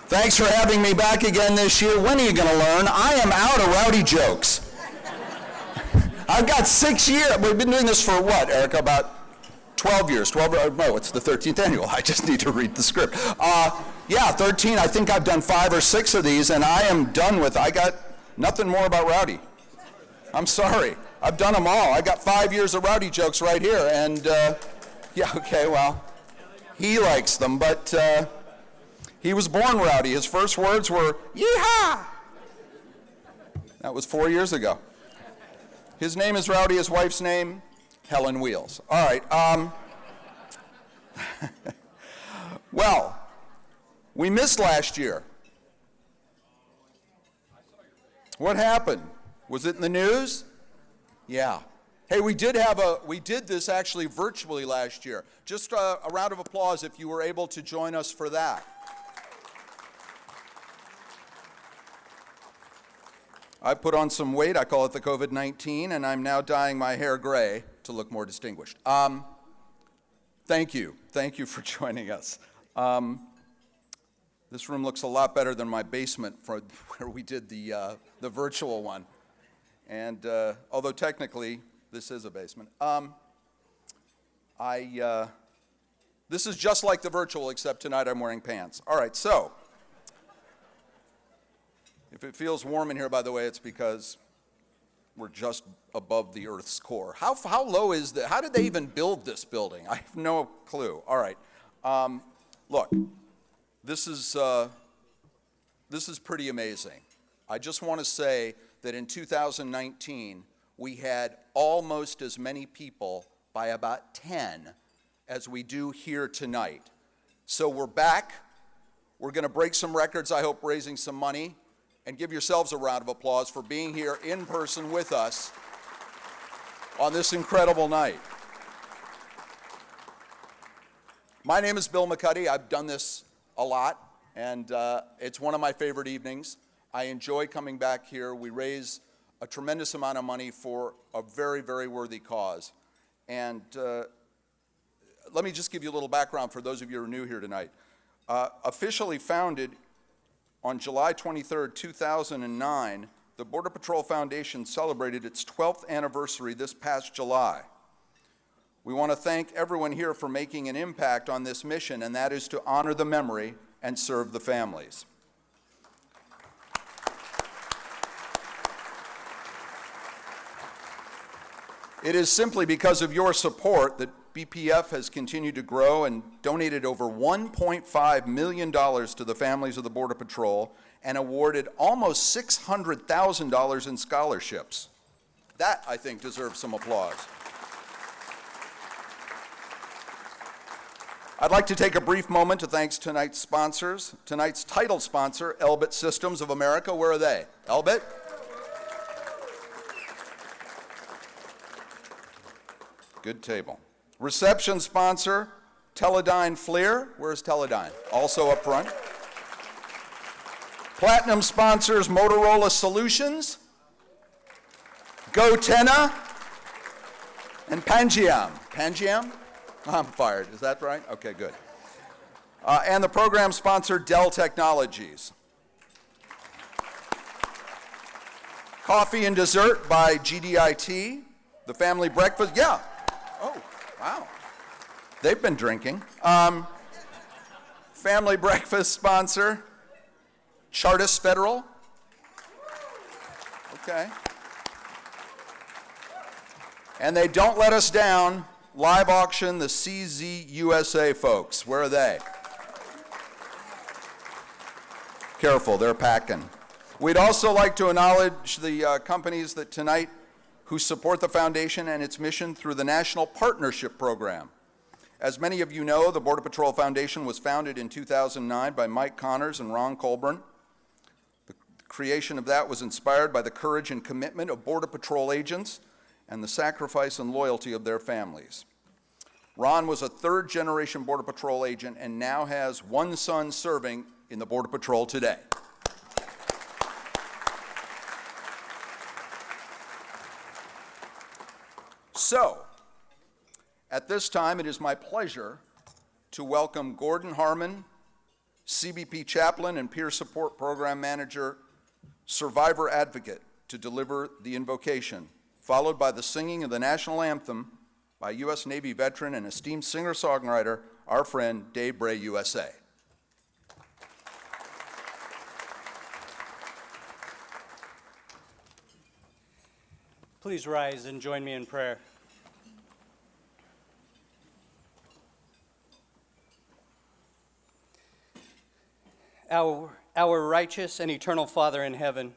Thanks for having me back again this year. When are you going to learn? I am out of rowdy jokes. I've got 6 years. We've been doing this for what, Erica? About 12 years. No, it's the 13th annual. I just need to read the script. Yeah, 13. I think I've done 5 or 6 of these, and I am done with. I got nothing more about rowdy. I'm sorry. I've done them all. I got 5 years of rowdy jokes right here, and yeah, okay, well, he likes them, but he was born rowdy. His first words were, "Yeehaw!" That was 4 years ago. His name is Rowdy. His wife's name, Helen Wheels. All right. Well, we missed last year. What happened? Was it in the news? Yeah. Hey, we did this actually virtually last year. Just a round of applause if you were able to join us for that. I put on some weight, I call it the COVID-19, and I'm now dyeing my hair gray to look more distinguished. Thank you for joining us. This room looks a lot better than my basement where we did the virtual one. And although technically this is a basement, this is just like the virtual, except tonight I'm wearing pants. All right, so if it feels warm in here, by the way, it's because we're just above the Earth's core. How low is that? How did they even build this building? I have no clue. All right, look, this is pretty amazing. I just want to say that in 2019, we had almost as many people by about 10 as we do here tonight. So we're back. We're going to break some records, I hope, raising some money. And give yourselves a round of applause for being here in person with us on this incredible night. My name is Bill McCuddy. I've done this a lot, and it's one of my favorite evenings. I enjoy coming back here. We raise a tremendous amount of money for a very, very worthy cause. And let me just give you a little background for those of you who are new here tonight. Officially founded on July 23rd, 2009, the Border Patrol Foundation celebrated its 12th anniversary this past July. We want to thank everyone here for making an impact on this mission, and that is to honor the memory and serve the families. It is simply because of your support that BPF has continued to grow and donated over $1.5 million to the families of the Border Patrol and awarded almost $600,000 in scholarships. That, I think, deserves some applause. I'd like to take a brief moment to thank tonight's sponsors. Tonight's title sponsor, Elbit Systems of America. Where are they? Elbit? Good table. Reception sponsor, Teledyne FLIR. Where's Teledyne? Also up front. Platinum sponsors, Motorola Solutions, Gotenna, and Pangiam. Pangiam? I'm fired. Is that right? Okay, good. And the program sponsor, Dell Technologies. Coffee and dessert by GDIT. The family breakfast. Yeah. Oh, wow. They've been drinking. Family breakfast sponsor, Chartis Federal. Okay. And they don't let us down. Live auction, the CZ USA folks. Where are they? Careful, they're packing. We'd also like to acknowledge the companies that tonight who support the foundation and its mission through the National Partnership Program. As many of you know, the Border Patrol Foundation was founded in 2009 by Mike Connors and Ron Colburn. The creation of that was inspired by the courage and commitment of Border Patrol agents and the sacrifice and loyalty of their families. Ron was a third-generation Border Patrol agent and now has one son serving in the Border Patrol today. So, at this time, it is my pleasure to welcome Gordon Harmon, CBP Chaplain and Peer Support Program Manager, Survivor Advocate, to deliver the invocation, followed by the singing of the national anthem by U.S. Navy veteran and esteemed singer-songwriter, our friend Dave Bray, USA. Please rise and join me in prayer. Our righteous and eternal Father in heaven,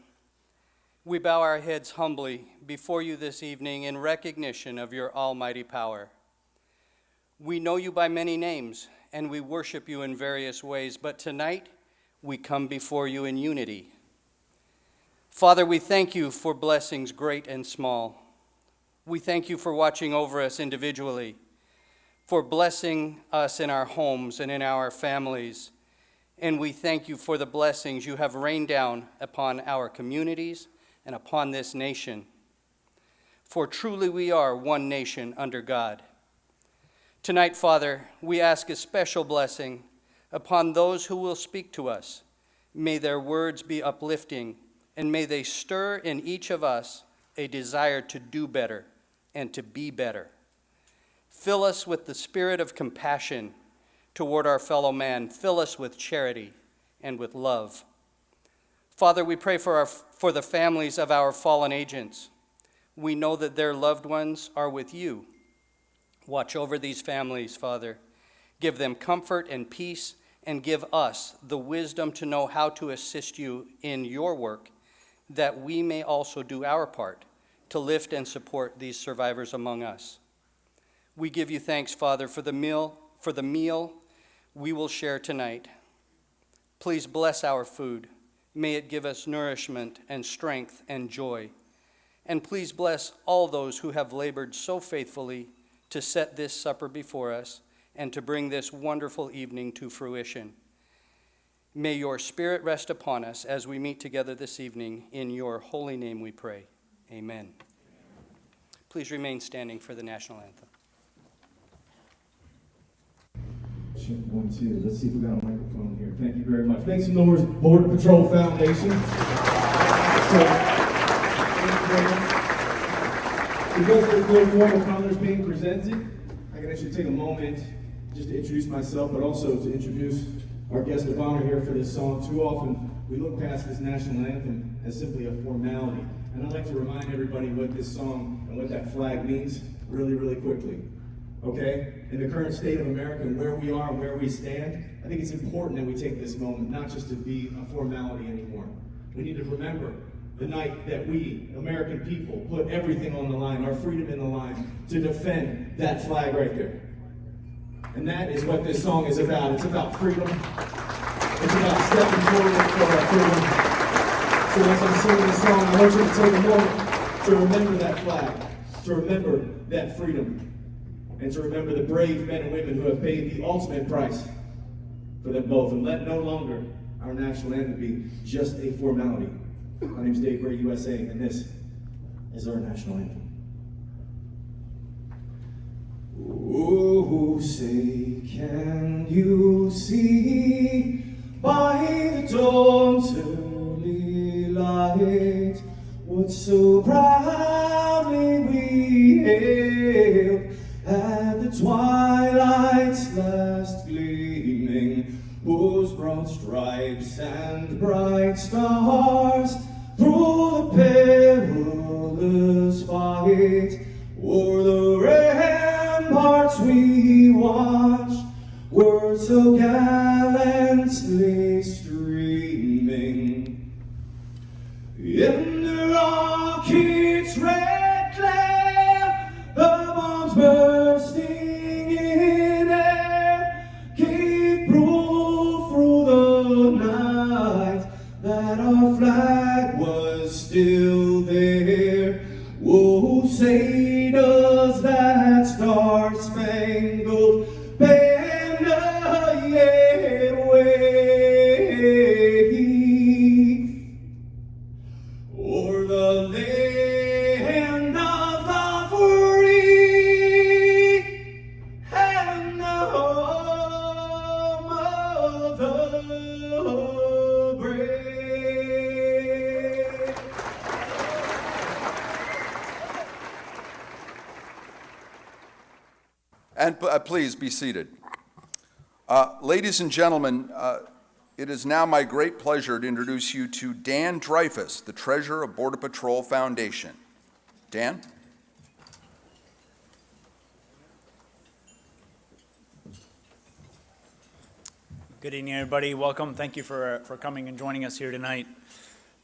we bow our heads humbly before you this evening in recognition of your almighty power. We know you by many names, and we worship you in various ways, but tonight we come before you in unity. Father, we thank you for blessings great and small. We thank you for watching over us individually, for blessing us in our homes and in our families, and we thank you for the blessings you have rained down upon our communities and upon this nation. For truly we are one nation under God. Tonight, Father, we ask a special blessing upon those who will speak to us. May their words be uplifting, and may they stir in each of us a desire to do better and to be better. Fill us with the spirit of compassion toward our fellow man. Fill us with charity and with love. Father, we pray for the families of our fallen agents. We know that their loved ones are with you. Watch over these families, Father. Give them comfort and peace, and give us the wisdom to know how to assist you in your work, that we may also do our part to lift and support these survivors among us. We give you thanks, Father, for the meal we will share tonight. Please bless our food. May it give us nourishment and strength and joy. And please bless all those who have labored so faithfully to set this supper before us and to bring this wonderful evening to fruition. May your Spirit rest upon us as we meet together this evening. In your holy name we pray. Amen. Please remain standing for the national anthem. Check 1, 2. Let's see if we got a microphone here. Thank you very much. Thanks to Norris Border Patrol Foundation. Because there's no formal colors being presented, I can actually take a moment just to introduce myself, but also to introduce our guest of honor here for this song. Too often, we look past this national anthem as simply a formality. And I'd like to remind everybody what this song and what that flag means really, really quickly. Okay? In the current state of America and where we are and where we stand, I think it's important that we take this moment not just to be a formality anymore. We need to remember the night that we, American people, put everything on the line, our freedom in the line, to defend that flag right there. And that is what this song is about. It's about freedom. It's about stepping forward for our freedom. So as I'm singing this song, I want you to take a moment to remember that flag, to remember that freedom, and to remember the brave men and women who have paid the ultimate price for them both. And let no longer our national anthem be just a formality. My name is Dave Gray, USA, and this is our national anthem. Oh, say, can you see by the dawn's early light what so proudly we hailed at the twilight's last gleaming, whose broad stripes and bright stars through the perilous fight o'er the ramparts we watched were so gallantly streaming. In the rocket's red glare, the bombs bursting in air gave proof through the night that our flag was still there. Oh, say does that star-spangled banner yet wave o'er the land of the free and the home of the brave? And please be seated. Ladies and gentlemen, it is now my great pleasure to introduce you to Dan Dreyfus, the Treasurer of Border Patrol Foundation. Dan? Good evening, everybody. Welcome. Thank you for coming and joining us here tonight.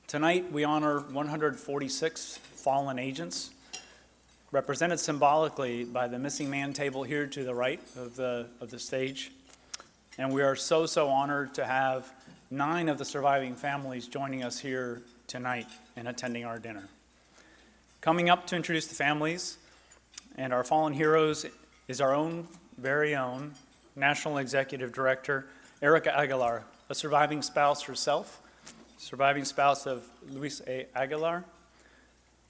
Tonight, we honor 146 fallen agents, represented symbolically by the missing man table here to the right of the stage. And we are so honored to have 9 of the surviving families joining us here tonight and attending our dinner. Coming up to introduce the families and our fallen heroes is our own very own National Executive Director, Erica Aguilar, a surviving spouse herself, surviving spouse of Luis A. Aguilar.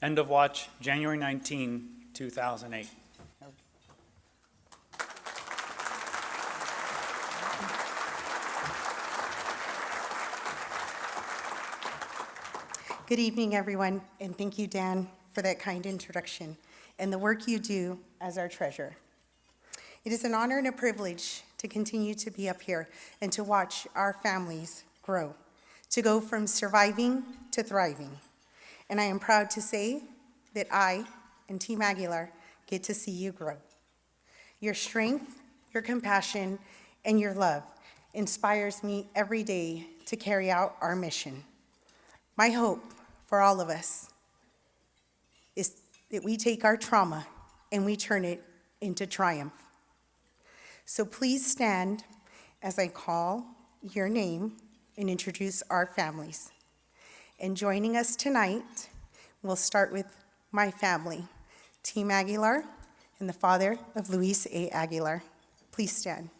End of watch, January 19, 2008. Good evening, everyone, and thank you, Dan, for that kind introduction and the work you do as our treasurer. It is an honor and a privilege to continue to be up here and to watch our families grow, to go from surviving to thriving. And I am proud to say that I and Team Aguilar get to see you grow. Your strength, your compassion, and your love inspires me every day to carry out our mission. My hope for all of us is that we take our trauma and we turn it into triumph. So please stand as I call your name and introduce our families. And joining us tonight, we'll start with my family, Team Aguilar, and the father of Luis A. Aguilar. Please stand.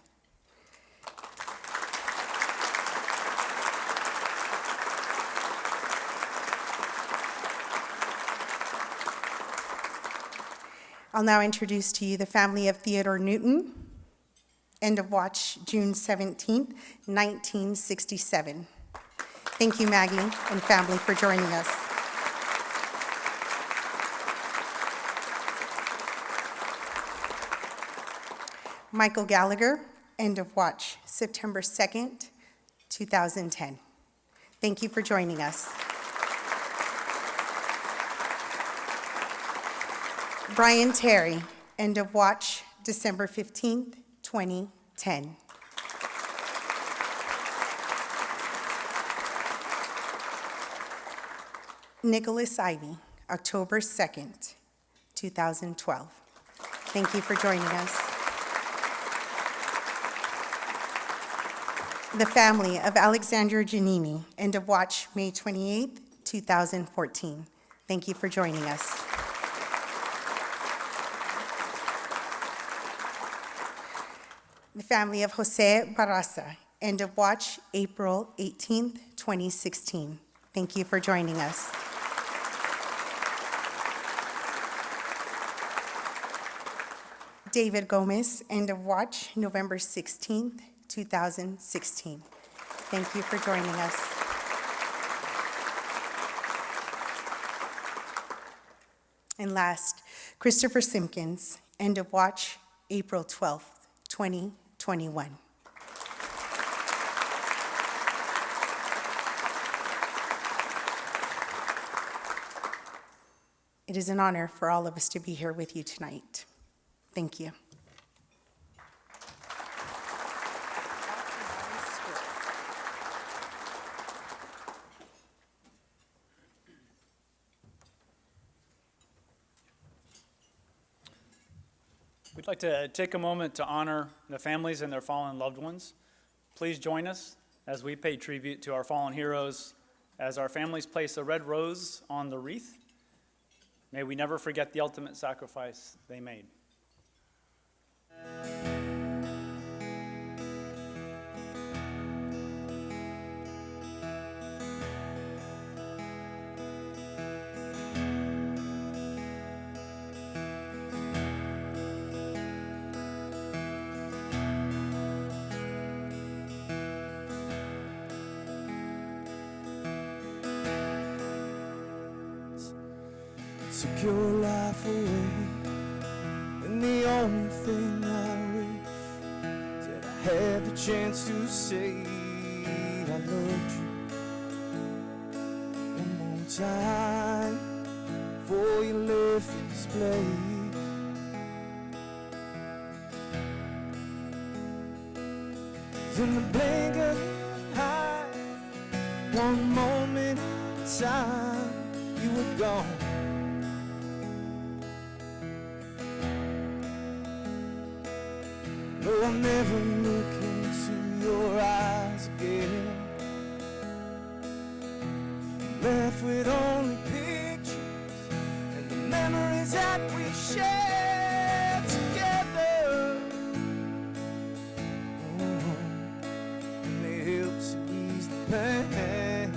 I'll now introduce to you the family of Theodore Newton, end of watch June 17th, 1967. Thank you, Maggie and family, for joining us. Michael Gallagher, end of watch September 2nd, 2010. Thank you for joining us. Brian Terry, end of watch December 15th, 2010. Nicholas Ivy, October 2nd, 2012. Thank you for joining us. The family of Alexandra Giannini, end of watch May 28th, 2014. Thank you for joining us. The family of Jose Barraza, end of watch April 18th, 2016. Thank you for joining us. David Gomez, end of watch November 16th, 2016. Thank you for joining us. And last, Christopher Simpkins, end of watch April 12th, 2021. It is an honor for all of us to be here with you tonight. Thank you. We'd like to take a moment to honor the families and their fallen loved ones. Please join us as we pay tribute to our fallen heroes as our families place a red rose on the wreath. May we never forget the ultimate sacrifice they made. Took your life away, and the only thing I wish is that I had the chance to say I loved you one more time before you left this place. In the blink of an eye, one moment in time, you were gone. No, I'll never look into your eyes again. Left with only pictures and the memories that we shared together. Oh, and they help to ease the pain.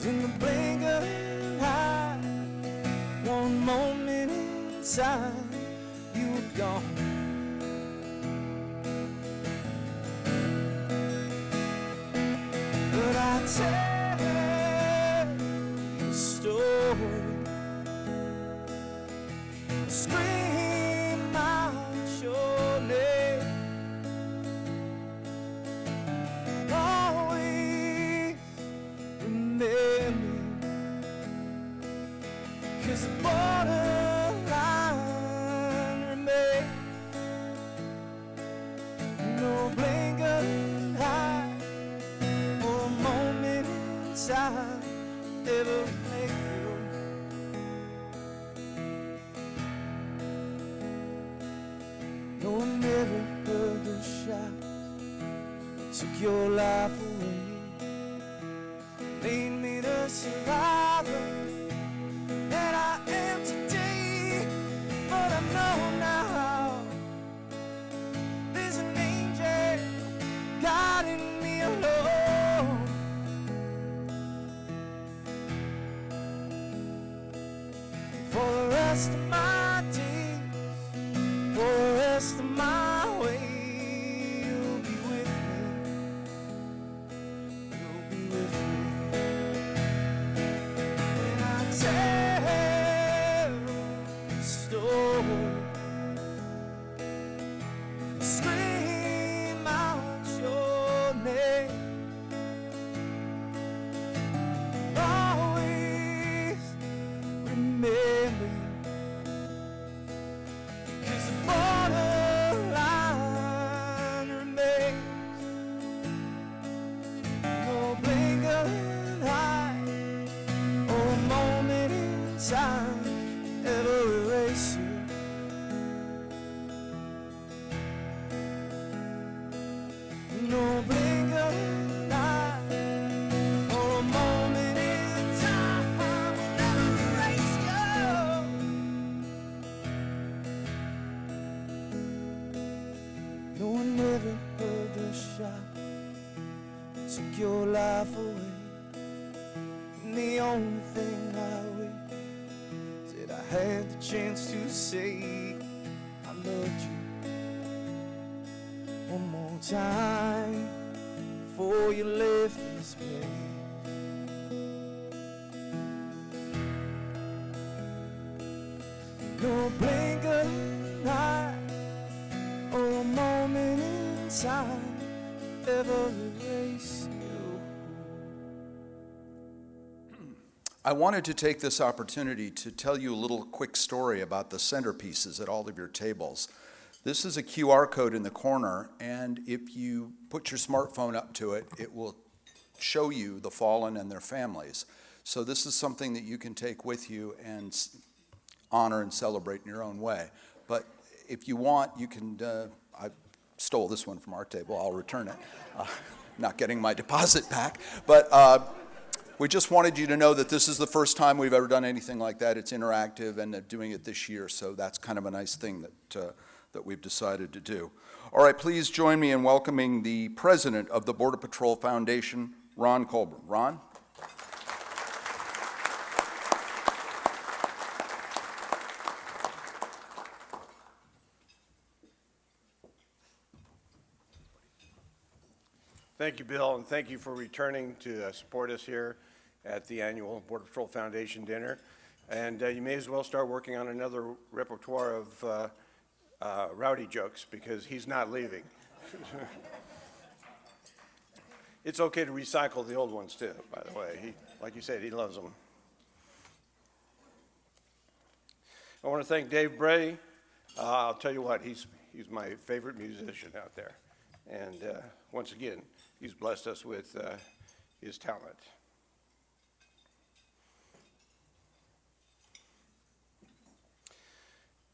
In the blink of an eye, one moment inside, you were gone. But I tell you a story, scream out your name. Always remember, 'cause the borderline remains. No blink of an eye or a moment inside ever make you. No one never heard those shots that took your life away, made me the survivor that I am today. But I know now there's an angel guiding me along. never heard the shot that took your life away. And the only thing I wish is that I had the chance to say I loved you one more time before you left this place. No blink of an eye or a moment in time ever erase you. I wanted to take this opportunity to tell you a little quick story about the centerpieces at all of your tables. This is a QR code in the corner, and if you put your smartphone up to it, it will show you the fallen and their families. So this is something that you can take with you and honor and celebrate in your own way. But if you want, you can, I stole this one from our table, I'll return it. Not getting my deposit back, but we just wanted you to know that this is the first time we've ever done anything like that. It's interactive, and doing it this year, so that's kind of a nice thing that we've decided to do. All right, please join me in welcoming the president of the Border Patrol Foundation, Ron Colburn. Ron? Thank you, Bill, and thank you for returning to support us here at the annual Border Patrol Foundation dinner. And you may as well start working on another repertoire of rowdy jokes, because he's not leaving. It's okay to recycle the old ones too, by the way. Like you said, he loves them. I want to thank Dave Bray. I'll tell you what, he's my favorite musician out there. And once again, he's blessed us with his talent.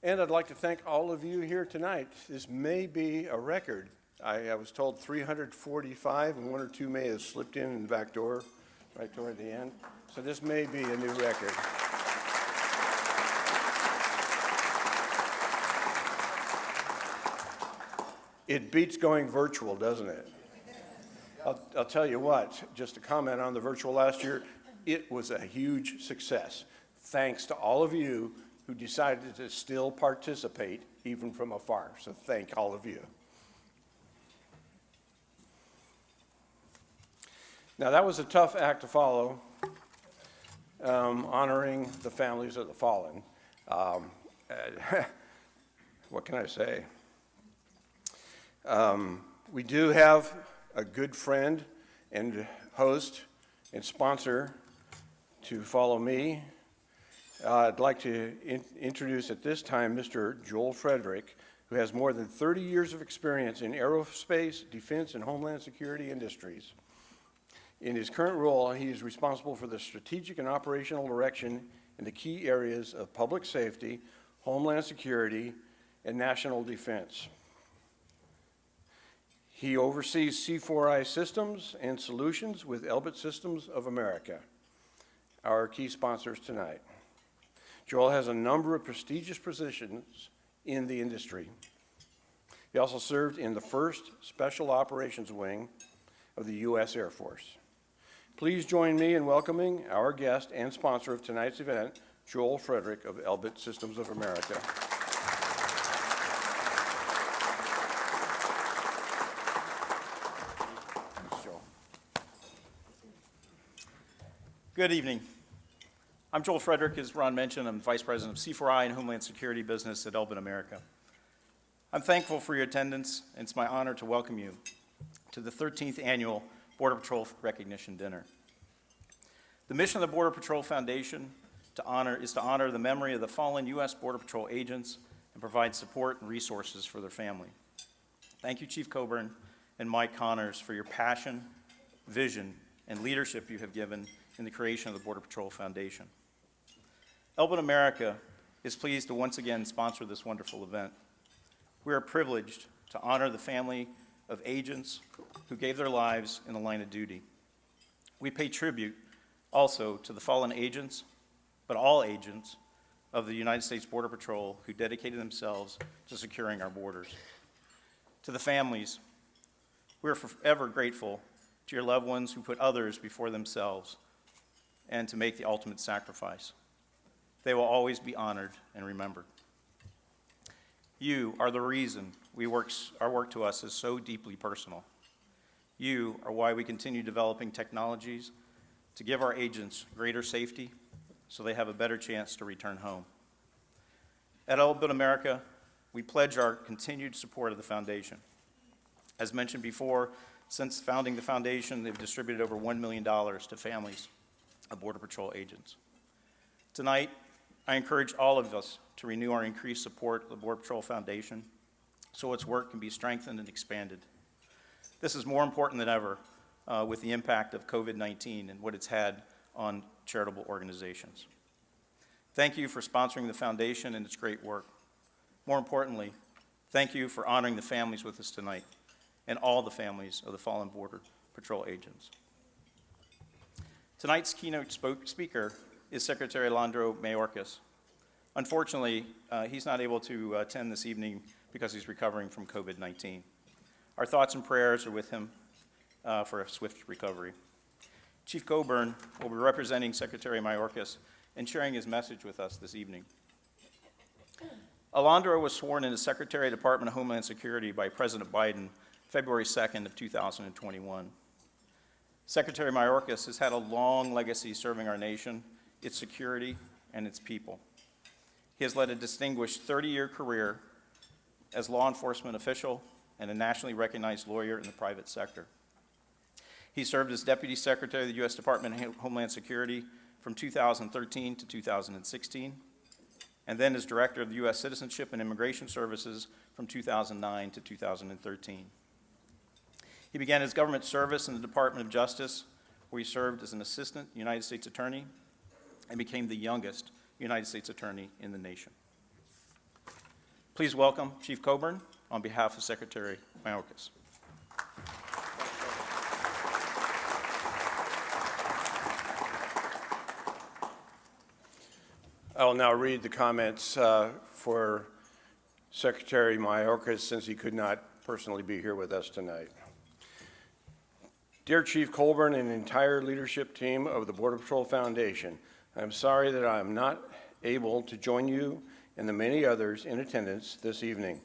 And I'd like to thank all of you here tonight. This may be a record. I was told 345, and one or two may have slipped in the back door right toward the end. So this may be a new record. It beats going virtual, doesn't it? I'll tell you what, just to comment on the virtual last year, it was a huge success. Thanks to all of you who decided to still participate even from afar. So thank all of you. Now that was a tough act to follow, honoring the families of the fallen. What can I say? We do have a good friend and host and sponsor to follow me. I'd like to introduce at this time Mr. Joel Frederick, who has more than 30 years of experience in aerospace, defense, and homeland security industries. In his current role, he is responsible for the strategic and operational direction in the key areas of public safety, homeland security, and national defense. He oversees C4I Systems and Solutions with Elbit Systems of America, our key sponsors tonight. Joel has a number of prestigious positions in the industry. He also served in the 1st Special Operations Wing of the U.S. Air Force. Please join me in welcoming our guest and sponsor of tonight's event, Joel Frederick of Elbit Systems of America. Thanks, Joel. Good evening. I'm Joel Frederick. As Ron mentioned, I'm Vice President of C4I and Homeland Security Business at Elbit America. I'm thankful for your attendance, and it's my honor to welcome you to the 13th Annual Border Patrol Recognition Dinner. The mission of the Border Patrol Foundation is to honor the memory of the fallen U.S. Border Patrol agents and provide support and resources for their family. Thank you, Chief Coburn and Mike Connors, for your passion, vision, and leadership you have given in the creation of the Border Patrol Foundation. Elbit America is pleased to once again sponsor this wonderful event. We are privileged to honor the family of agents who gave their lives in the line of duty. We pay tribute also to the fallen agents, but all agents of the United States Border Patrol who dedicated themselves to securing our borders. To the families We are forever grateful to your loved ones who put others before themselves and to make the ultimate sacrifice. They will always be honored and remembered. You are the reason our work to us is so deeply personal. You are why we continue developing technologies to give our agents greater safety so they have a better chance to return home. At Elbit America, we pledge our continued support of the foundation. As mentioned before, since founding the foundation, they've distributed over $1 million to families of Border Patrol agents. Tonight, I encourage all of us to renew our increased support of the Border Patrol Foundation so its work can be strengthened and expanded. This is more important than ever with the impact of COVID-19 and what it's had on charitable organizations. Thank you for sponsoring the foundation and its great work. More importantly, thank you for honoring the families with us tonight and all the families of the fallen Border Patrol agents. Tonight's keynote speaker is Secretary Alejandro Mayorkas. Unfortunately, he's not able to attend this evening because he's recovering from COVID-19. Our thoughts and prayers are with him for a swift recovery. Chief Coburn will be representing Secretary Mayorkas and sharing his message with us this evening. Alejandro was sworn in as Secretary of the Department of Homeland Security by President Biden February 2nd of 2021. Secretary Mayorkas has had a long legacy serving our nation, its security, and its people. He has led a distinguished 30-year career as law enforcement official and a nationally recognized lawyer in the private sector. He served as Deputy Secretary of the U.S. Department of Homeland Security from 2013 to 2016, and then as Director of the U.S. Citizenship and Immigration Services from 2009 to 2013. He began his government service in the Department of Justice, where he served as an Assistant United States Attorney and became the youngest United States Attorney in the nation. Please welcome Chief Coburn on behalf of Secretary Mayorkas. I will now read the comments for Secretary Mayorkas since he could not personally be here with us tonight. Dear Chief Coburn and the entire leadership team of the Border Patrol Foundation, I'm sorry that I am not able to join you and the many others in attendance this evening.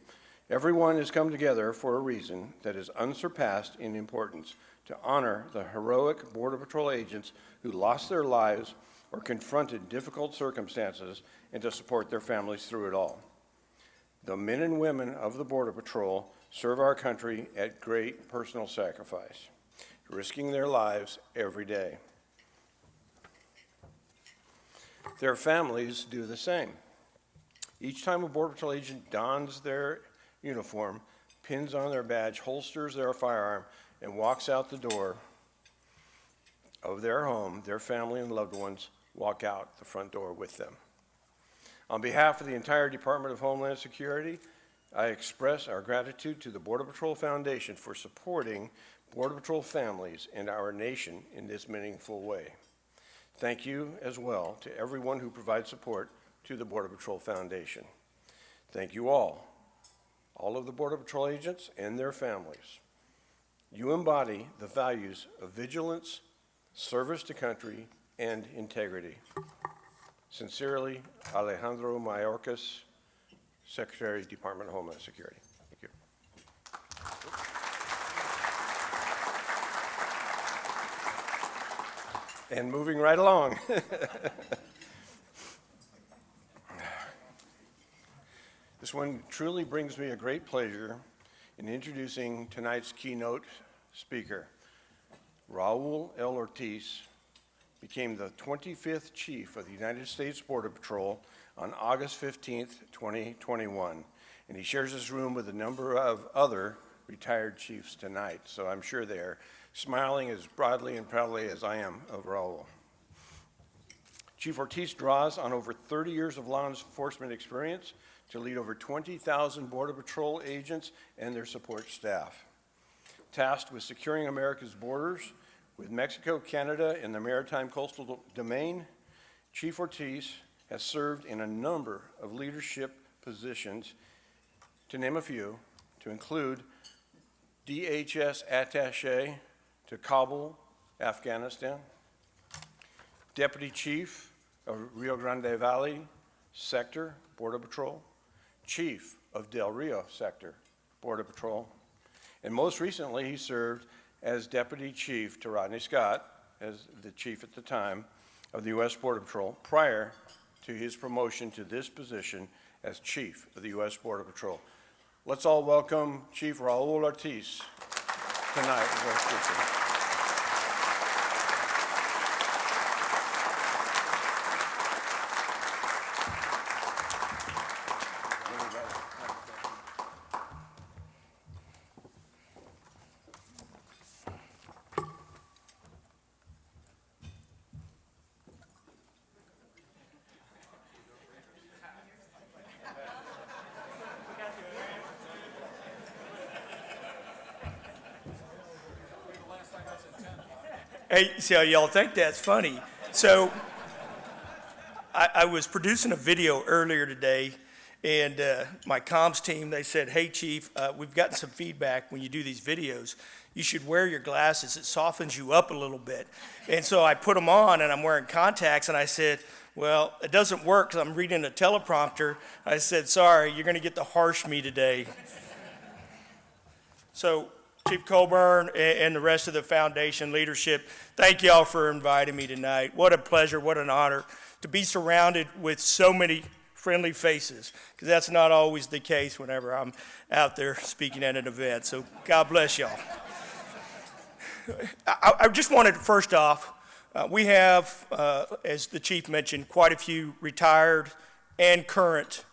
Everyone has come together for a reason that is unsurpassed in importance, to honor the heroic Border Patrol agents who lost their lives or confronted difficult circumstances and to support their families through it all. The men and women of the Border Patrol serve our country at great personal sacrifice, risking their lives every day. Their families do the same. Each time a Border Patrol agent dons their uniform, pins on their badge, holsters their firearm, and walks out the door of their home, their family and loved ones walk out the front door with them. On behalf of the entire Department of Homeland Security, I express our gratitude to the Border Patrol Foundation for supporting Border Patrol families and our nation in this meaningful way. Thank you as well to everyone who provides support to the Border Patrol Foundation. Thank you all of the Border Patrol agents and their families. You embody the values of vigilance, service to country, and integrity. Sincerely, Alejandro Mayorkas, Secretary, Department of Homeland Security. Thank you. And moving right along. This one truly brings me a great pleasure in introducing tonight's keynote speaker. Raul L. Ortiz became the 25th Chief of the United States Border Patrol on August 15th, 2021, and he shares this room with a number of other retired chiefs tonight, so I'm sure they're smiling as broadly and proudly as I am of Raul. Chief Ortiz draws on over 30 years of law enforcement experience to lead over 20,000 Border Patrol agents and their support staff. Tasked with securing America's borders with Mexico, Canada, and the maritime coastal domain, Chief Ortiz has served in a number of leadership positions, to name a few, to include DHS Attaché to Kabul, Afghanistan, Deputy Chief of Rio Grande Valley Sector, Border Patrol, Chief of Del Rio Sector, Border Patrol, and most recently he served as Deputy Chief to Rodney Scott, as the chief at the time of the U.S. Border Patrol, prior to his promotion to this position as Chief of the U.S. Border Patrol. Let's all welcome Chief Raul Ortiz tonight as our speaker. Hey, so y'all think that's funny. So I was producing a video earlier today, and my comms team, they said, hey, Chief, we've gotten some feedback when you do these videos. You should wear your glasses. It softens you up a little bit. And so I put them on, and I'm wearing contacts, and I said, well, it doesn't work because I'm reading a teleprompter. I said, sorry, you're going to get the harsh me today. So Chief Colburn and the rest of the foundation leadership, thank y'all for inviting me tonight. What a pleasure, what an honor to be surrounded with so many friendly faces, because that's not always the case whenever I'm out there speaking at an event. So God bless y'all. I just wanted, first off, we have, as the chief mentioned, quite a few retired and current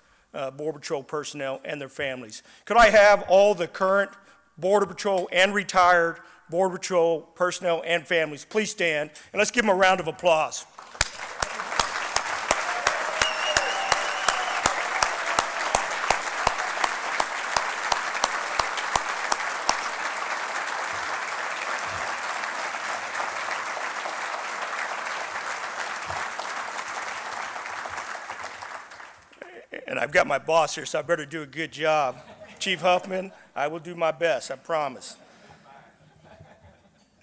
Border Patrol personnel and their families. Could I have all the current Border Patrol and retired Border Patrol personnel and families please stand, and let's give them a round of applause. And I've got my boss here, so I better do a good job. Chief Huffman, I will do my best, I promise.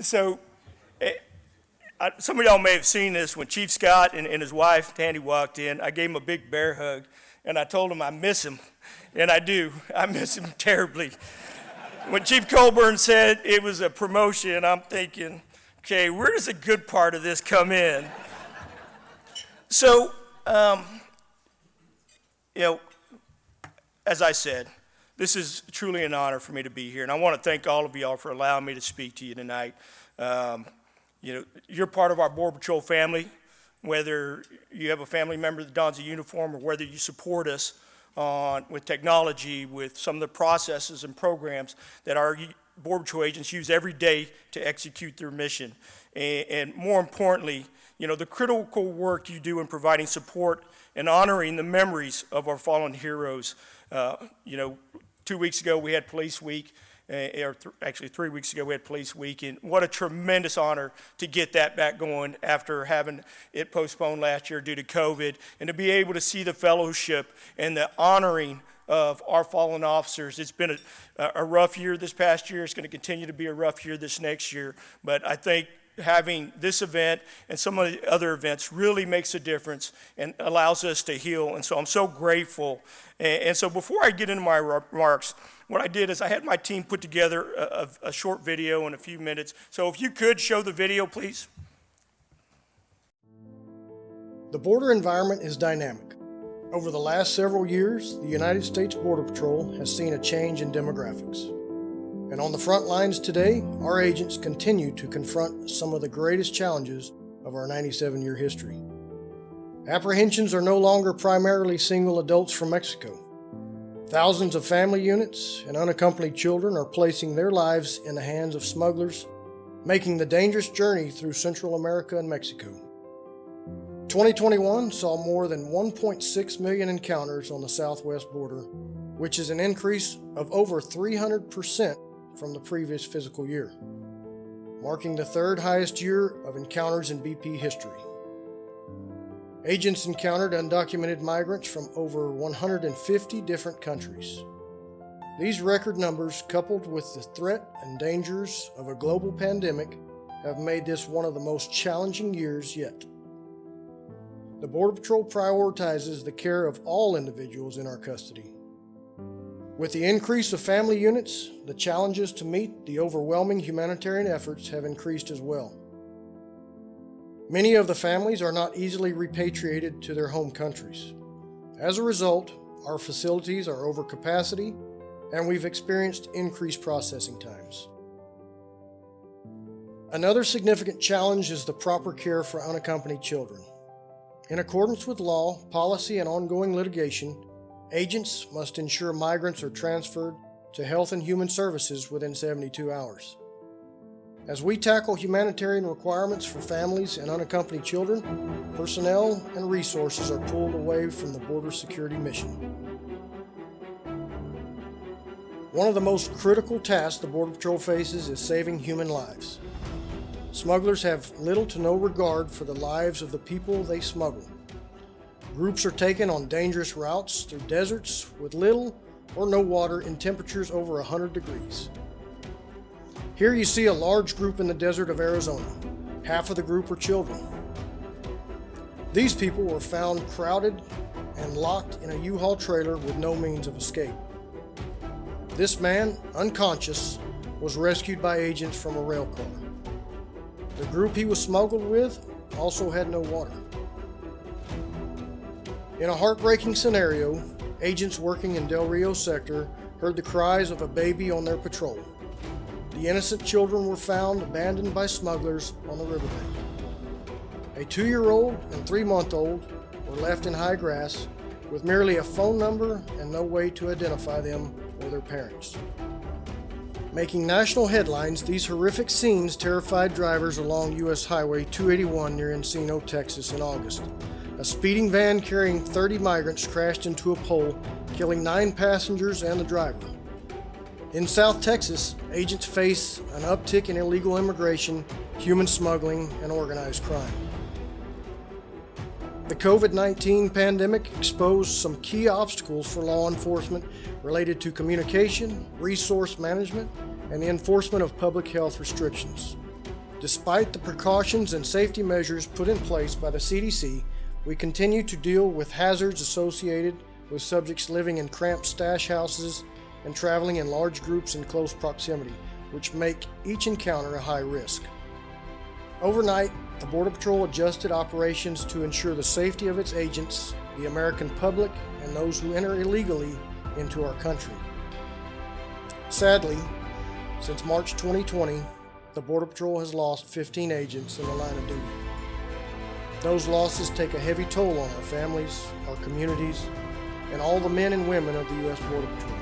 So, some of y'all may have seen this when Chief Scott and his wife, Tandy, walked in. I gave him a big bear hug, and I told him I miss him, and I do. I miss him terribly. When Chief Colburn said it was a promotion, I'm thinking, okay, where does the good part of this come in? So, you know, as I said, this is truly an honor for me to be here, and I want to thank all of y'all for allowing me to speak to you tonight. You know, you're part of our Border Patrol family, whether you have a family member that dons a uniform or whether you support us with technology, with some of the processes and programs that our Border Patrol agents use every day to execute their mission. And more importantly, you know, the critical work you do in providing support and honoring the memories of our fallen heroes. You know, 2 weeks ago we had Police Week, actually 3 weeks ago we had Police Week, and what a tremendous honor to get that back going after having it postponed last year due to COVID, and to be able to see the fellowship and the honoring of our fallen officers. It's been a rough year this past year. It's going to continue to be a rough year this next year, but I think having this event and some of the other events really makes a difference and allows us to heal. And so I'm so grateful. And so before I get into my remarks, what I did is I had my team put together a short video in a few minutes. So if you could show the video, please. The border environment is dynamic. Over the last several years, the United States Border Patrol has seen a change in demographics. And on the front lines today, our agents continue to confront some of the greatest challenges of our 97-year history. Apprehensions are no longer primarily single adults from Mexico. Thousands of family units and unaccompanied children are placing their lives in the hands of smugglers, making the dangerous journey through Central America and Mexico. 2021 saw more than 1.6 million encounters on the southwest border, which is an increase of over 300% from the previous fiscal year, marking the third highest year of encounters in BP history. Agents encountered undocumented migrants from over 150 different countries. These record numbers, coupled with the threat and dangers of a global pandemic, have made this one of the most challenging years yet. The Border Patrol prioritizes the care of all individuals in our custody. With the increase of family units, the challenges to meet the overwhelming humanitarian efforts have increased as well. Many of the families are not easily repatriated to their home countries. As a result, our facilities are over capacity, and we've experienced increased processing times. Another significant challenge is the proper care for unaccompanied children. In accordance with law, policy, and ongoing litigation, agents must ensure migrants are transferred to Health and Human Services within 72 hours. As we tackle humanitarian requirements for families and unaccompanied children, personnel and resources are pulled away from the border security mission. One of the most critical tasks the Border Patrol faces is saving human lives. Smugglers have little to no regard for the lives of the people they smuggle. Groups are taken on dangerous routes through deserts with little or no water in temperatures over 100 degrees. Here you see a large group in the desert of Arizona. Half of the group are children. These people were found crowded and locked in a U-Haul trailer with no means of escape. This man, unconscious, was rescued by agents from a rail car. The group he was smuggled with also had no water. In a heartbreaking scenario, agents working in Del Rio sector heard the cries of a baby on their patrol. The innocent children were found abandoned by smugglers on the riverbank. A 2-year-old and 3-month-old were left in high grass with merely a phone number and no way to identify them or their parents. Making national headlines, these horrific scenes terrified drivers along U.S. Highway 281 near Encino, Texas in August. A speeding van carrying 30 migrants crashed into a pole, killing 9 passengers and the driver. In South Texas, agents face an uptick in illegal immigration, human smuggling, and organized crime. The COVID-19 pandemic exposed some key obstacles for law enforcement related to communication, resource management, and the enforcement of public health restrictions. Despite the precautions and safety measures put in place by the CDC, we continue to deal with hazards associated with subjects living in cramped stash houses and traveling in large groups in close proximity, which make each encounter a high risk. Overnight, the Border Patrol adjusted operations to ensure the safety of its agents, the American public, and those who enter illegally into our country. Sadly, since March 2020, the Border Patrol has lost 15 agents in the line of duty. Those losses take a heavy toll on our families, our communities, and all the men and women of the U.S. Border Patrol.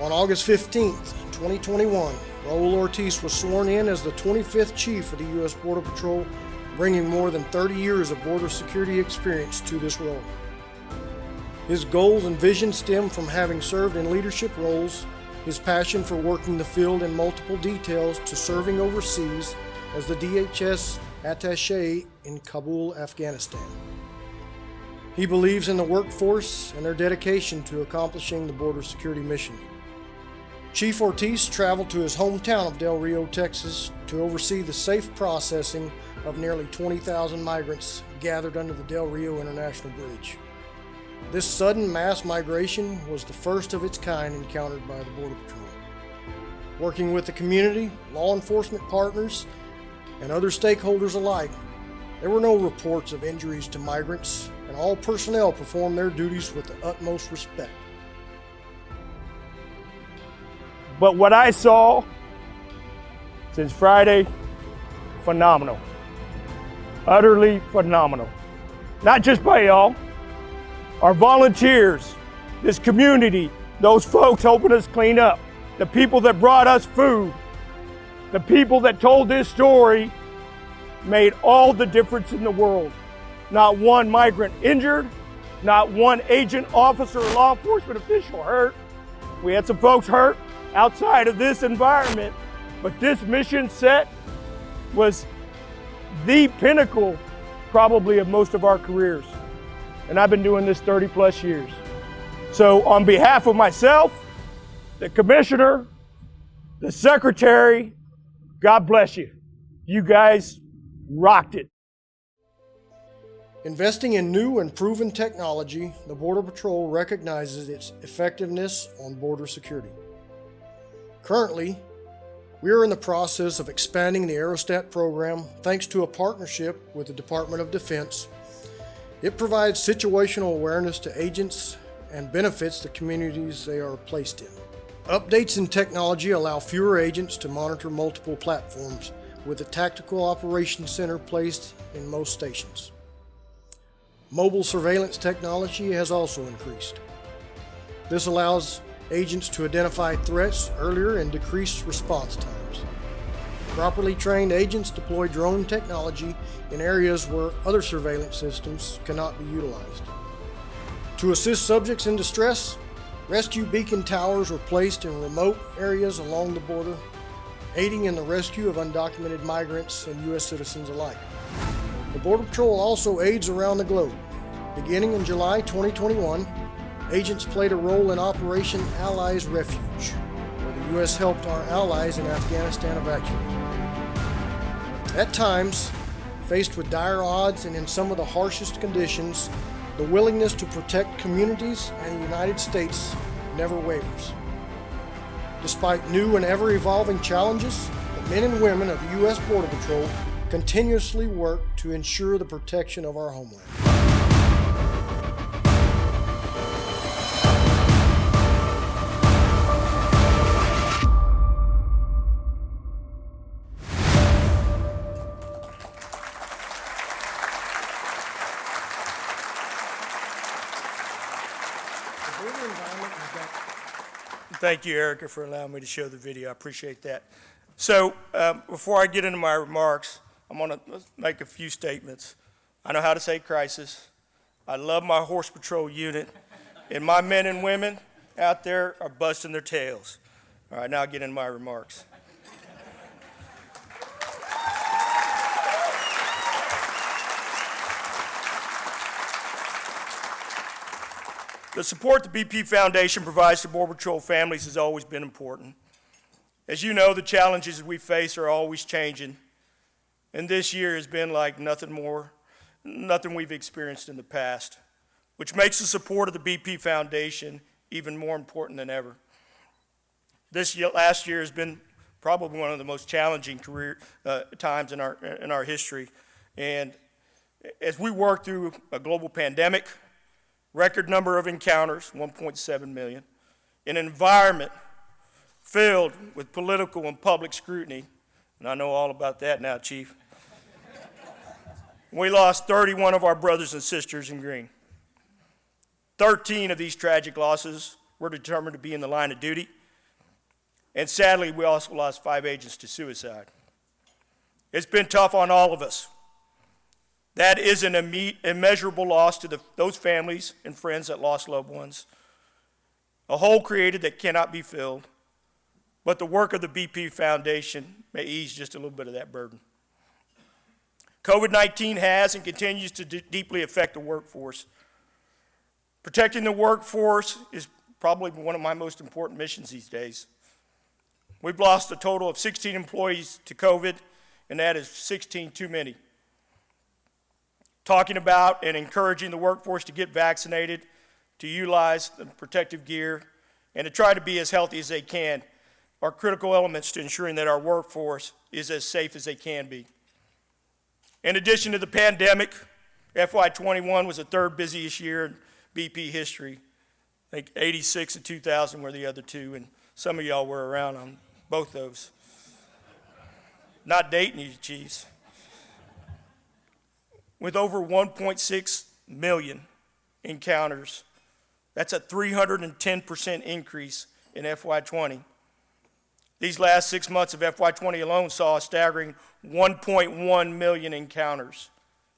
On August 15th, 2021, Raul Ortiz was sworn in as the 25th Chief of the U.S. Border Patrol, bringing more than 30 years of border security experience to this role. His goals and vision stem from having served in leadership roles, his passion for working the field in multiple details, to serving overseas as the DHS attaché in Kabul, Afghanistan. He believes in the workforce and their dedication to accomplishing the border security mission. Chief Ortiz traveled to his hometown of Del Rio, Texas, to oversee the safe processing of nearly 20,000 migrants gathered under the Del Rio International Bridge. This sudden mass migration was the first of its kind encountered by the Border Patrol. Working with the community, law enforcement partners, and other stakeholders alike, there were no reports of injuries to migrants, and all personnel performed their duties with the utmost respect. But what I saw since Friday, phenomenal. Utterly phenomenal. Not just by y'all, our volunteers, this community, those folks helping us clean up, the people that brought us food, the people that told this story made all the difference in the world. Not one migrant injured, not one agent, officer, or law enforcement official hurt. We had some folks hurt outside of this environment, but this mission set was the pinnacle probably of most of our careers. And I've been doing this 30 plus years. So on behalf of myself, the commissioner, the secretary, God bless you. You guys rocked it. Investing in new and proven technology, the Border Patrol recognizes its effectiveness on border security. Currently, we are in the process of expanding the Aerostat program thanks to a partnership with the Department of Defense. It provides situational awareness to agents and benefits the communities they are placed in. Updates in technology allow fewer agents to monitor multiple platforms, with a tactical operations center placed in most stations. Mobile surveillance technology has also increased. This allows agents to identify threats earlier and decrease response times. Properly trained agents deploy drone technology in areas where other surveillance systems cannot be utilized. To assist subjects in distress, rescue beacon towers were placed in remote areas along the border, aiding in the rescue of undocumented migrants and U.S. citizens alike. The Border Patrol also aids around the globe. Beginning in July 2021, agents played a role in Operation Allies Refuge, where the U.S. helped our allies in Afghanistan evacuate. At times, faced with dire odds and in some of the harshest conditions, the willingness to protect communities and the United States never wavers. Despite new and ever-evolving challenges, the men and women of the U.S. Border Patrol continuously work to ensure the protection of our homeland. Thank you, Erica, for allowing me to show the video. I appreciate that. So before I get into my remarks, I'm going to make a few statements. I know how to say crisis. I love my Horse Patrol unit, and my men and women out there are busting their tails. All right, now I'll get into my remarks. The support the BP Foundation provides to Border Patrol families has always been important. As you know, the challenges we face are always changing, and this year has been like nothing we've experienced in the past, which makes the support of the BP Foundation even more important than ever. Last year has been probably one of the most challenging times in our history, and as we work through a global pandemic, record number of encounters, 1.7 million, an environment filled with political and public scrutiny, and I know all about that now, Chief. We lost 31 of our brothers and sisters in green. 13 of these tragic losses were determined to be in the line of duty, and sadly, we also lost 5 agents to suicide. It's been tough on all of us. That is an immeasurable loss to those families and friends that lost loved ones, a hole created that cannot be filled, but the work of the BP Foundation may ease just a little bit of that burden. COVID-19 has and continues to deeply affect the workforce. Protecting the workforce is probably one of my most important missions these days. We've lost a total of 16 employees to COVID, and that is 16 too many. Talking about and encouraging the workforce to get vaccinated, to utilize the protective gear, and to try to be as healthy as they can are critical elements to ensuring that our workforce is as safe as they can be. In addition to the pandemic, FY21 was the third busiest year in BP history. I think 86 and 2000 were the other two, and some of y'all were around on both those. Not dating you, Chiefs. With over 1.6 million encounters, that's a 310% increase in FY20. These last 6 months of FY20 alone saw a staggering 1.1 million encounters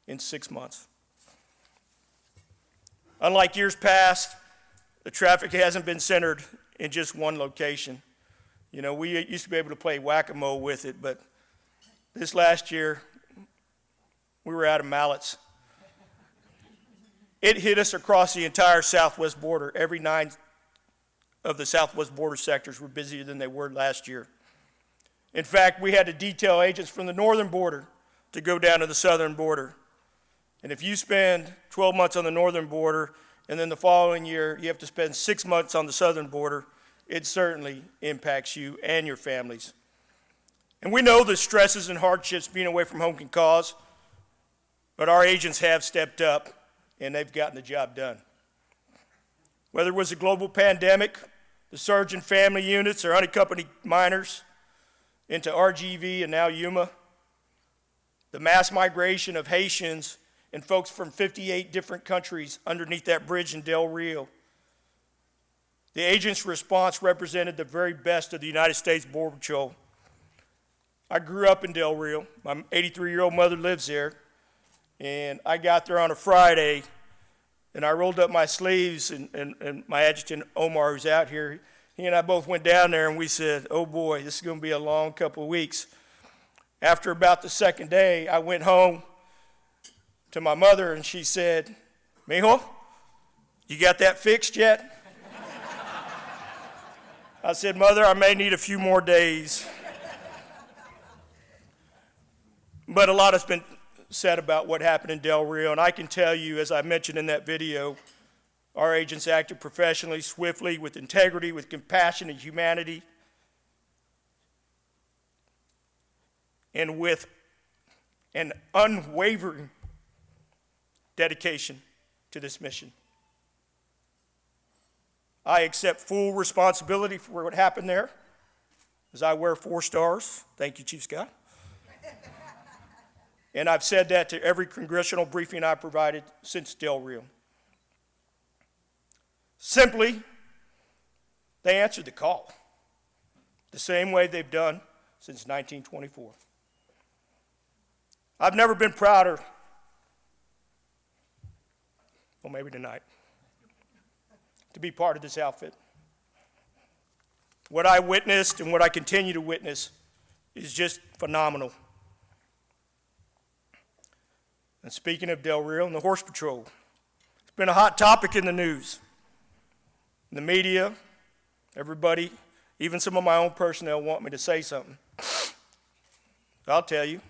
in 6 months. Unlike years past, the traffic hasn't been centered in just one location. You know, we used to be able to play whack-a-mole with it, but this last year, we were out of mallets. It hit us across the entire southwest border. Every 9 of the southwest border sectors were busier than they were last year. In fact, we had to detail agents from the northern border to go down to the southern border. And if you spend 12 months on the northern border and then the following year you have to spend 6 months on the southern border, it certainly impacts you and your families. And we know the stresses and hardships being away from home can cause, but our agents have stepped up and they've gotten the job done. Whether it was a global pandemic, the surge in family units or unaccompanied minors into RGV and now Yuma, the mass migration of Haitians and folks from 58 different countries underneath that bridge in Del Rio, the agent's response represented the very best of the United States Border Patrol. I grew up in Del Rio. My 83-year-old mother lives there. And I got there on a Friday, and I rolled up my sleeves, and my adjutant, Omar, who's out here, he and I both went down there, and we said, oh boy, this is going to be a long couple of weeks. After about the second day, I went home to my mother, and she said, Mijo, you got that fixed yet? I said, Mother, I may need a few more days. But a lot has been said about what happened in Del Rio, and I can tell you, as I mentioned in that video, our agents acted professionally, swiftly, with integrity, with compassion and humanity, and with an unwavering dedication to this mission. I accept full responsibility for what happened there, as I wear 4 stars. Thank you, Chief Scott. And I've said that to every congressional briefing I provided since Del Rio. Simply, they answered the call the same way they've done since 1924. I've never been prouder, well, maybe tonight, to be part of this outfit. What I witnessed and what I continue to witness is just phenomenal. And speaking of Del Rio and the Horse Patrol, it's been a hot topic in the news. In the media, everybody, even some of my own personnel want me to say something. I'll tell you,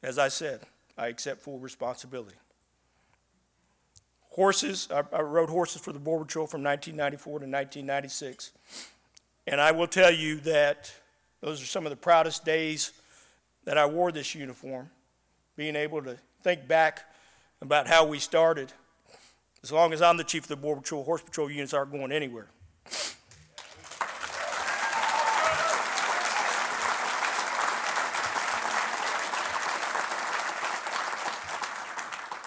as I said, I accept full responsibility. Horses, I rode horses for the Border Patrol from 1994 to 1996. And I will tell you that those are some of the proudest days that I wore this uniform. Being able to think back about how we started. As long as I'm the chief of the Border Patrol, Horse Patrol units aren't going anywhere.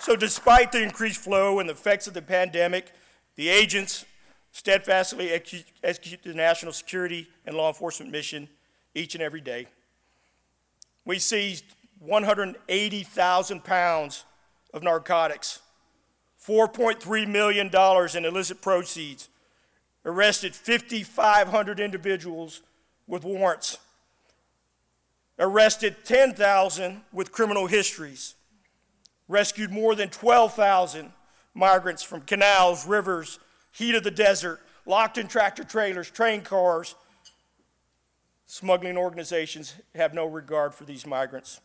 So despite the increased flow and the effects of the pandemic, the agents steadfastly execute the national security and law enforcement mission each and every day. We seized 180,000 pounds of narcotics, $4.3 million in illicit proceeds, arrested 5,500 individuals with warrants, arrested 10,000 with criminal histories, rescued more than 12,000 migrants from canals, rivers, heat of the desert, locked in tractor trailers, train cars. Smuggling organizations have no regard for these migrants.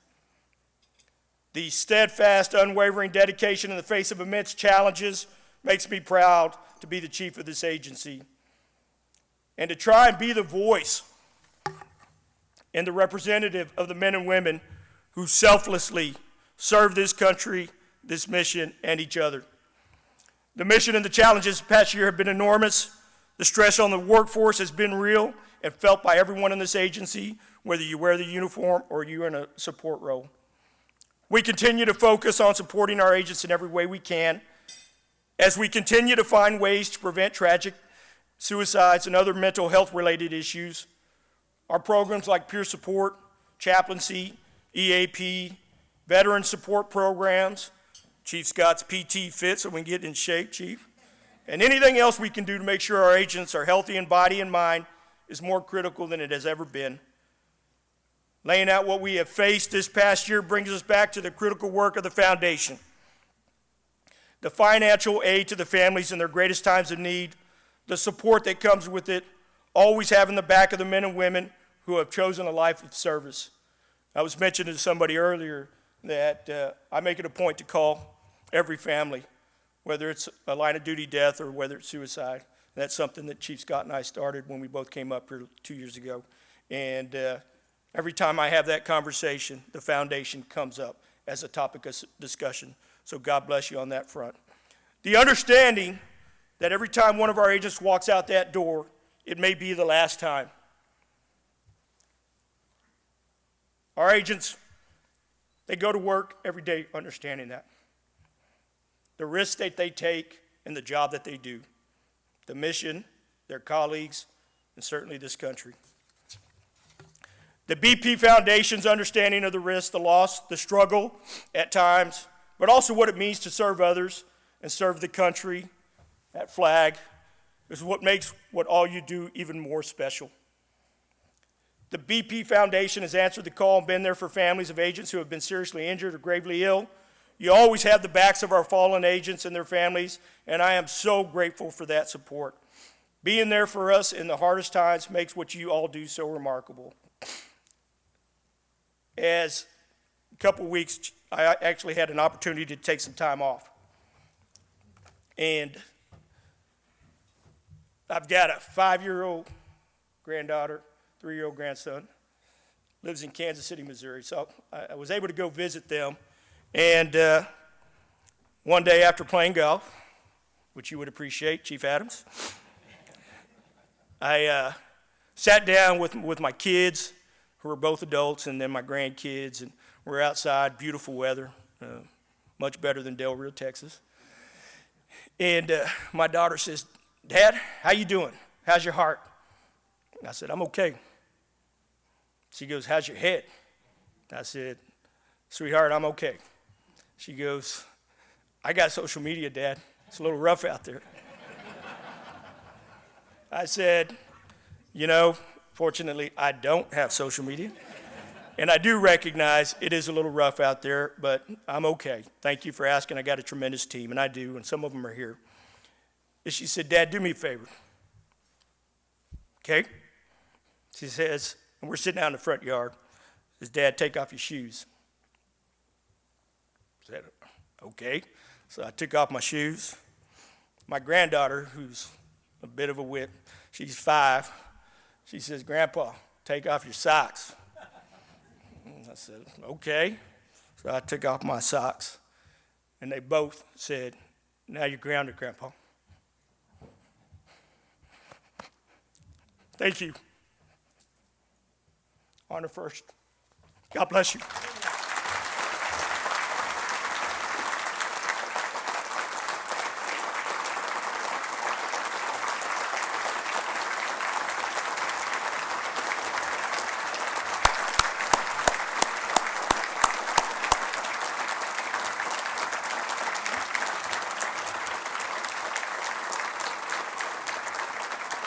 The steadfast, unwavering dedication in the face of immense challenges makes me proud to be the chief of this agency and to try and be the voice and the representative of the men and women who selflessly serve this country, this mission, and each other. The mission and the challenges this past year have been enormous. The stress on the workforce has been real and felt by everyone in this agency, whether you wear the uniform or you're in a support role. We continue to focus on supporting our agents in every way we can as we continue to find ways to prevent tragic suicides and other mental health-related issues. Our programs like peer support, chaplaincy, EAP, veteran support programs, Chief Scott's PT Fit so we can get in shape, Chief, and anything else we can do to make sure our agents are healthy in body and mind is more critical than it has ever been. Laying out what we have faced this past year brings us back to the critical work of the foundation. The financial aid to the families in their greatest times of need, the support that comes with it, always having the back of the men and women who have chosen a life of service. I was mentioning to somebody earlier that I make it a point to call every family, whether it's a line of duty death or whether it's suicide. That's something that Chief Scott and I started when we both came up here 2 years ago. And every time I have that conversation, the foundation comes up as a topic of discussion. So God bless you on that front. The understanding that every time one of our agents walks out that door, it may be the last time. Our agents, they go to work every day understanding that. The risks that they take and the job that they do, the mission, their colleagues, and certainly this country. The BP Foundation's understanding of the risk, the loss, the struggle at times, but also what it means to serve others and serve the country, that flag, is what makes what all you do even more special. The BP Foundation has answered the call and been there for families of agents who have been seriously injured or gravely ill. You always have the backs of our fallen agents and their families, and I am so grateful for that support. Being there for us in the hardest times makes what you all do so remarkable. As a couple weeks, I actually had an opportunity to take some time off. And I've got a 5-year-old granddaughter, 3-year-old grandson, lives in Kansas City, Missouri. So I was able to go visit them. And one day after playing golf, which you would appreciate, Chief Adams, I sat down with my kids, who are both adults, and then my grandkids, and we're outside, beautiful weather, much better than Del Rio, Texas. And my daughter says, "Dad, how you doing? How's your heart?" And I said, "I'm okay." She goes, "How's your head?" I said, "Sweetheart, I'm okay." She goes, "I got social media, Dad. It's a little rough out there." I said, "You know, fortunately, I don't have social media, and I do recognize it is a little rough out there, but I'm okay. Thank you for asking. I got a tremendous team," and I do, and some of them are here. And she said, "Dad, do me a favor." Okay? She says, and we're sitting out in the front yard, says, "Dad, take off your shoes." I said, "Okay." So I took off my shoes. My granddaughter, who's a bit of a wit, she's 5, she says, "Grandpa, take off your socks." And I said, "Okay." So I took off my socks, and they both said, "Now you're grounded, Grandpa." Thank you. Honor first. God bless you.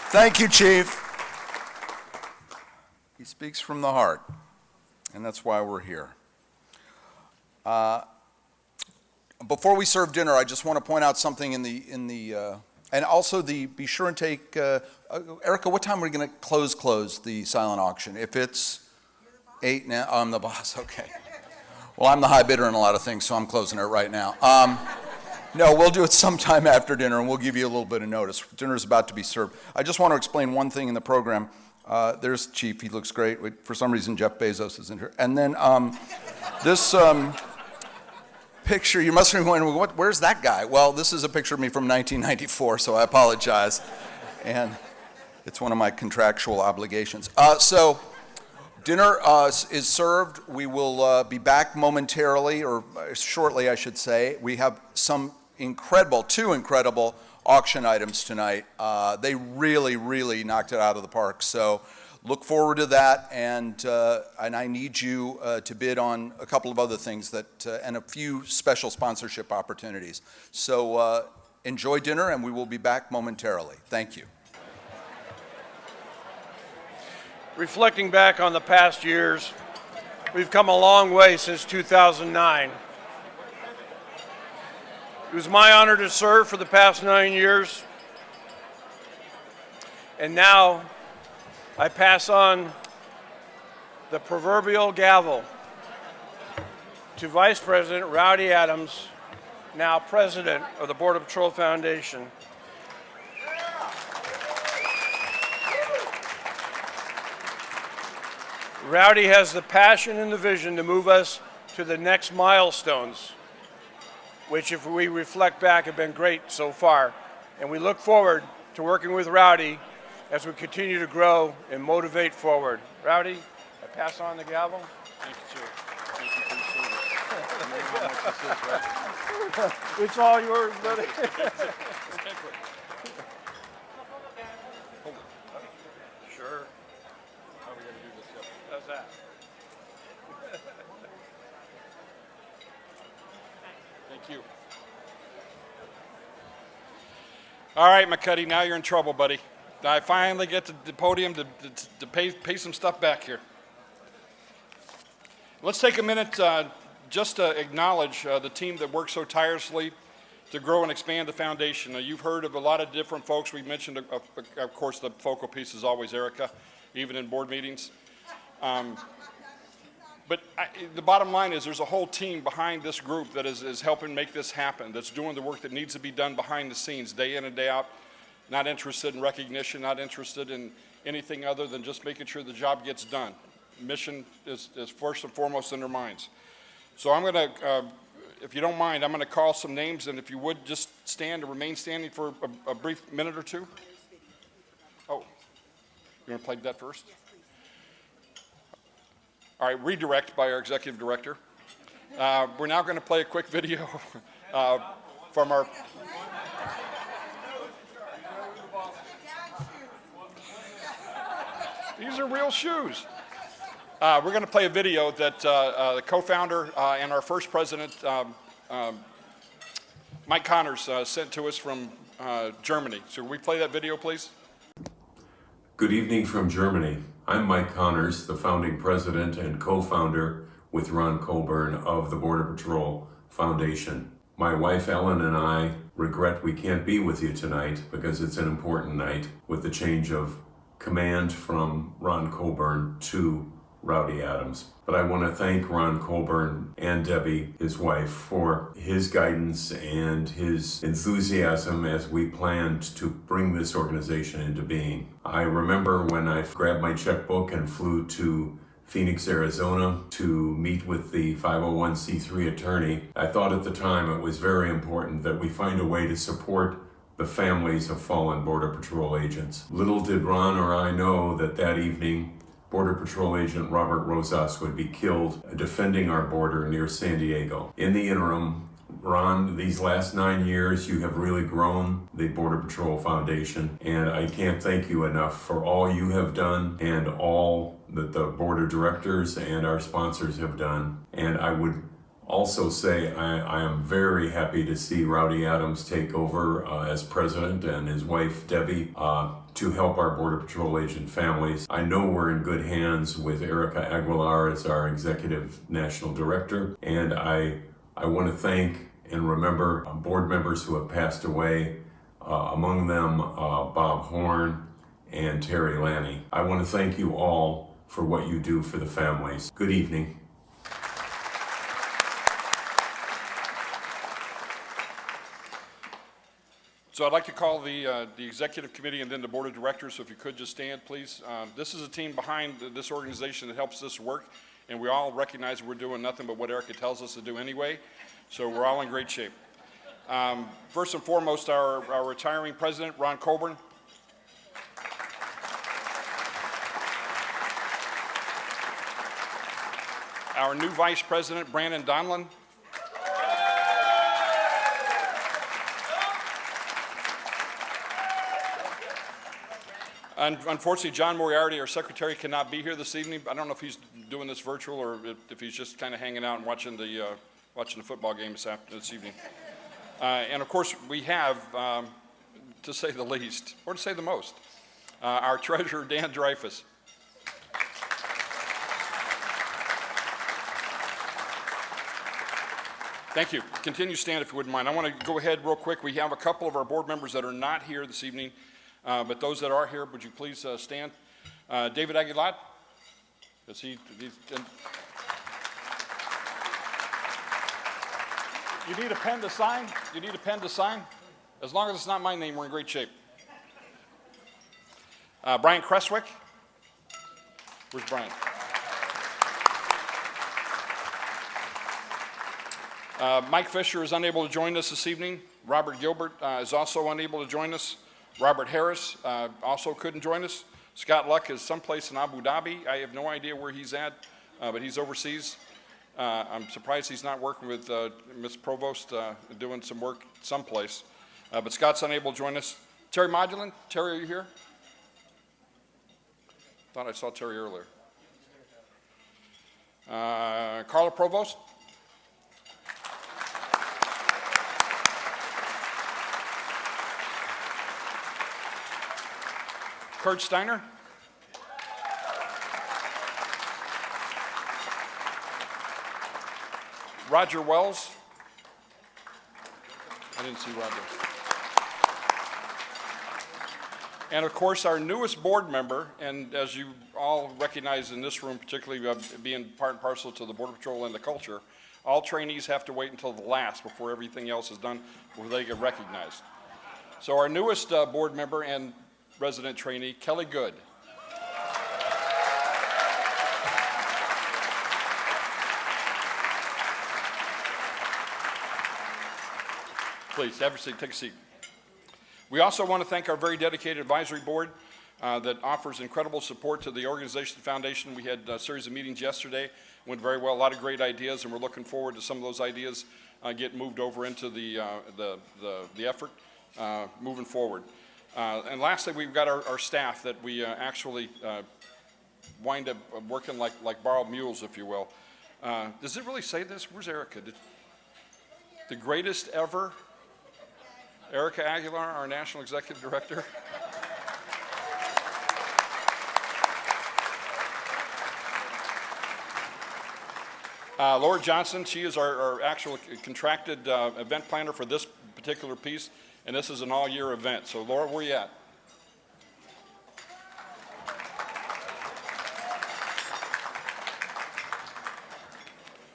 Thank you, Chief. He speaks from the heart, and that's why we're here. Before we serve dinner, I just want to point out something and also be sure and take, Erica, what time are we going to close the silent auction? If it's 8 now, I'm the boss, okay. Well, I'm the high bidder in a lot of things, so I'm closing it right now. No, we'll do it sometime after dinner, and we'll give you a little bit of notice. Dinner's about to be served. I just want to explain one thing in the program. There's Chief, he looks great. For some reason, Jeff Bezos is in here. And then this picture, you must be wondering, where's that guy? Well, this is a picture of me from 1994, so I apologize. And it's one of my contractual obligations. So dinner is served. We will be back momentarily, or shortly, I should say. We have two incredible auction items tonight. They really knocked it out of the park. So look forward to that, and I need you to bid on a couple of other things and a few special sponsorship opportunities. So enjoy dinner, and we will be back momentarily. Thank you. Reflecting back on the past years, We've come a long way since 2009. It was my honor to serve for the past 9 years. And now I pass on the proverbial gavel to Vice President Rowdy Adams, now President of the Border Patrol Foundation. Rowdy has the passion and the vision to move us to the next milestones, which, if we reflect back, have been great so far. And we look forward to working with Rowdy as we continue to grow and motivate forward. Rowdy, I pass on the gavel. Thank you, sir. Thank you for your service. You know how much this is, right? It's all yours, buddy. Sure. How are we going to do this? Yep. How's that? Thank you. All right, McCuddy, now you're in trouble, buddy. I finally get to the podium to pay some stuff back here. Let's take a minute just to acknowledge the team that worked so tirelessly to grow and expand the foundation. You've heard of a lot of different folks. We mentioned, of course, the focal piece is always Erica, even in board meetings. But the bottom line is there's a whole team behind this group that is helping make this happen, that's doing the work that needs to be done behind the scenes, day in and day out, not interested in recognition, not interested in anything other than just making sure the job gets done. Mission is first and foremost in their minds. So I'm going to, if you don't mind, I'm going to call some names, and if you would just stand and remain standing for a brief minute or two. Oh, you want to play that first? All right, redirect by our executive director. We're now going to play a quick video from our... These are real shoes. We're going to play a video that the co-founder and our first president, Mike Connors, sent to us from Germany. So will we play that video, please? Good evening from Germany. I'm Mike Connors, the founding president and co-founder with Ron Coburn of the Border Patrol Foundation. My wife Ellen and I regret we can't be with you tonight because it's an important night with the change of command from Ron Coburn to Rowdy Adams. But I want to thank Ron Coburn and Debbie, his wife, for his guidance and his enthusiasm as we planned to bring this organization into being. I remember when I grabbed my checkbook and flew to Phoenix, Arizona to meet with the 501c3 attorney. I thought at the time it was very important that we find a way to support the families of fallen Border Patrol agents. Little did Ron or I know that that evening, Border Patrol agent Robert Rosas would be killed defending our border near San Diego. In the interim, Ron, these last 9 years, you have really grown the Border Patrol Foundation, and I can't thank you enough for all you have done and all that the board of directors and our sponsors have done. And I would also say I am very happy to see Rowdy Adams take over as president and his wife Debbie to help our Border Patrol agent families. I know we're in good hands with Erica Aguilar as our executive national director, and I want to thank and remember board members who have passed away, among them Bob Horn and Terry Lanny. I want to thank you all for what you do for the families. Good evening. So I'd like to call the executive committee and then the board of directors, so if you could just stand, please. This is a team behind this organization that helps this work, and we all recognize we're doing nothing but what Erica tells us to do anyway, so we're all in great shape. First and foremost, our retiring president, Ron Coburn. Our new vice president, Brandon Donlin. Unfortunately, John Moriarty, our secretary, cannot be here this evening. I don't know if he's doing this virtual or if he's just kind of hanging out and watching the football game this evening. And of course, we have, to say the least, or to say the most, our treasurer, Dan Dreyfus. Thank you. Continue to stand if you wouldn't mind. I want to go ahead real quick. We have a couple of our board members that are not here this evening, but those that are here, would you please stand? David Aguilar. Is he? You need a pen to sign? You need a pen to sign? As long as it's not my name, we're in great shape. Brian Creswick. Where's Brian? Mike Fisher is unable to join us this evening. Robert Gilbert is also unable to join us. Robert Harris also couldn't join us. Scott Luck is someplace in Abu Dhabi. I have no idea where he's at, but he's overseas. I'm surprised he's not working with Ms. Provost doing some work someplace. But Scott's unable to join us. Terry Modulin. Terry, are you here? Thought I saw Terry earlier. Carla Provost. Kurt Steiner. Roger Wells. I didn't see Roger. And of course, our newest board member, and as you all recognize in this room, particularly being part and parcel to the Border Patrol and the culture, all trainees have to wait until the last before everything else is done, before they get recognized. So our newest board member and resident trainee, Kelly Good. Please, have a seat, take a seat. We also want to thank our very dedicated advisory board that offers incredible support to the organization, the foundation. We had a series of meetings yesterday, went very well, a lot of great ideas, and we're looking forward to some of those ideas get moved over into the effort moving forward. And lastly, we've got our staff that we actually wind up working like borrowed mules, if you will. Does it really say this? Where's Erica? The greatest ever, Erica Aguilar, our National Executive Director. Laura Johnson, she is our actual contracted event planner for this particular piece, and this is an all-year event. So Laura, where you at?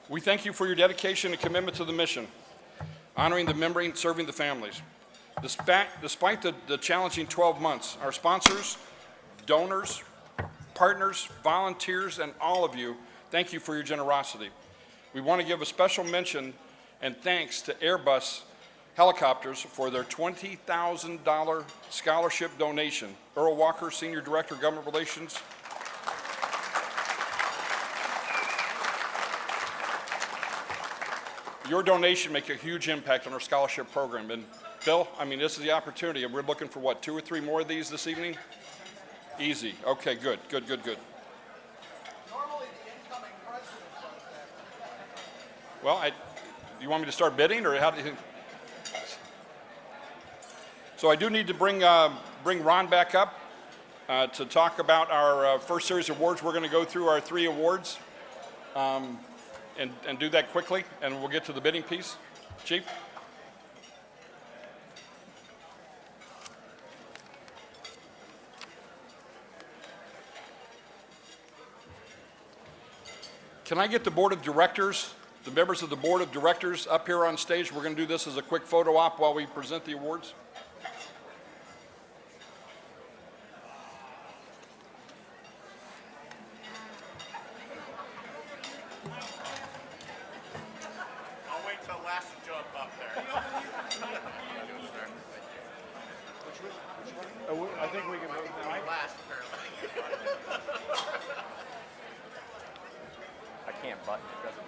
We thank you for your dedication and commitment to the mission, honoring the memory and serving the families. Despite the challenging 12 months, our sponsors, donors, partners, volunteers, and all of you, thank you for your generosity. We want to give a special mention and thanks to Airbus Helicopters for their $20,000 scholarship donation. Earl Walker, Senior Director of Government Relations. Your donation makes a huge impact on our scholarship program. And Bill, I mean, this is the opportunity. We're looking for what, 2 or 3 more of these this evening? Easy. Okay, good. Normally the incoming president does that. Well, you want me to start bidding, or how do you? So I do need to bring Ron back up to talk about our first series of awards. We're going to go through our 3 awards and do that quickly, and we'll get to the bidding piece. Chief? Can I get the board of directors, the members of the board of directors up here on stage? We're going to do this as a quick photo op while we present the awards. I'll wait till last to jump up there. I think we can vote now. Last, apparently. I can't button it, doesn't it?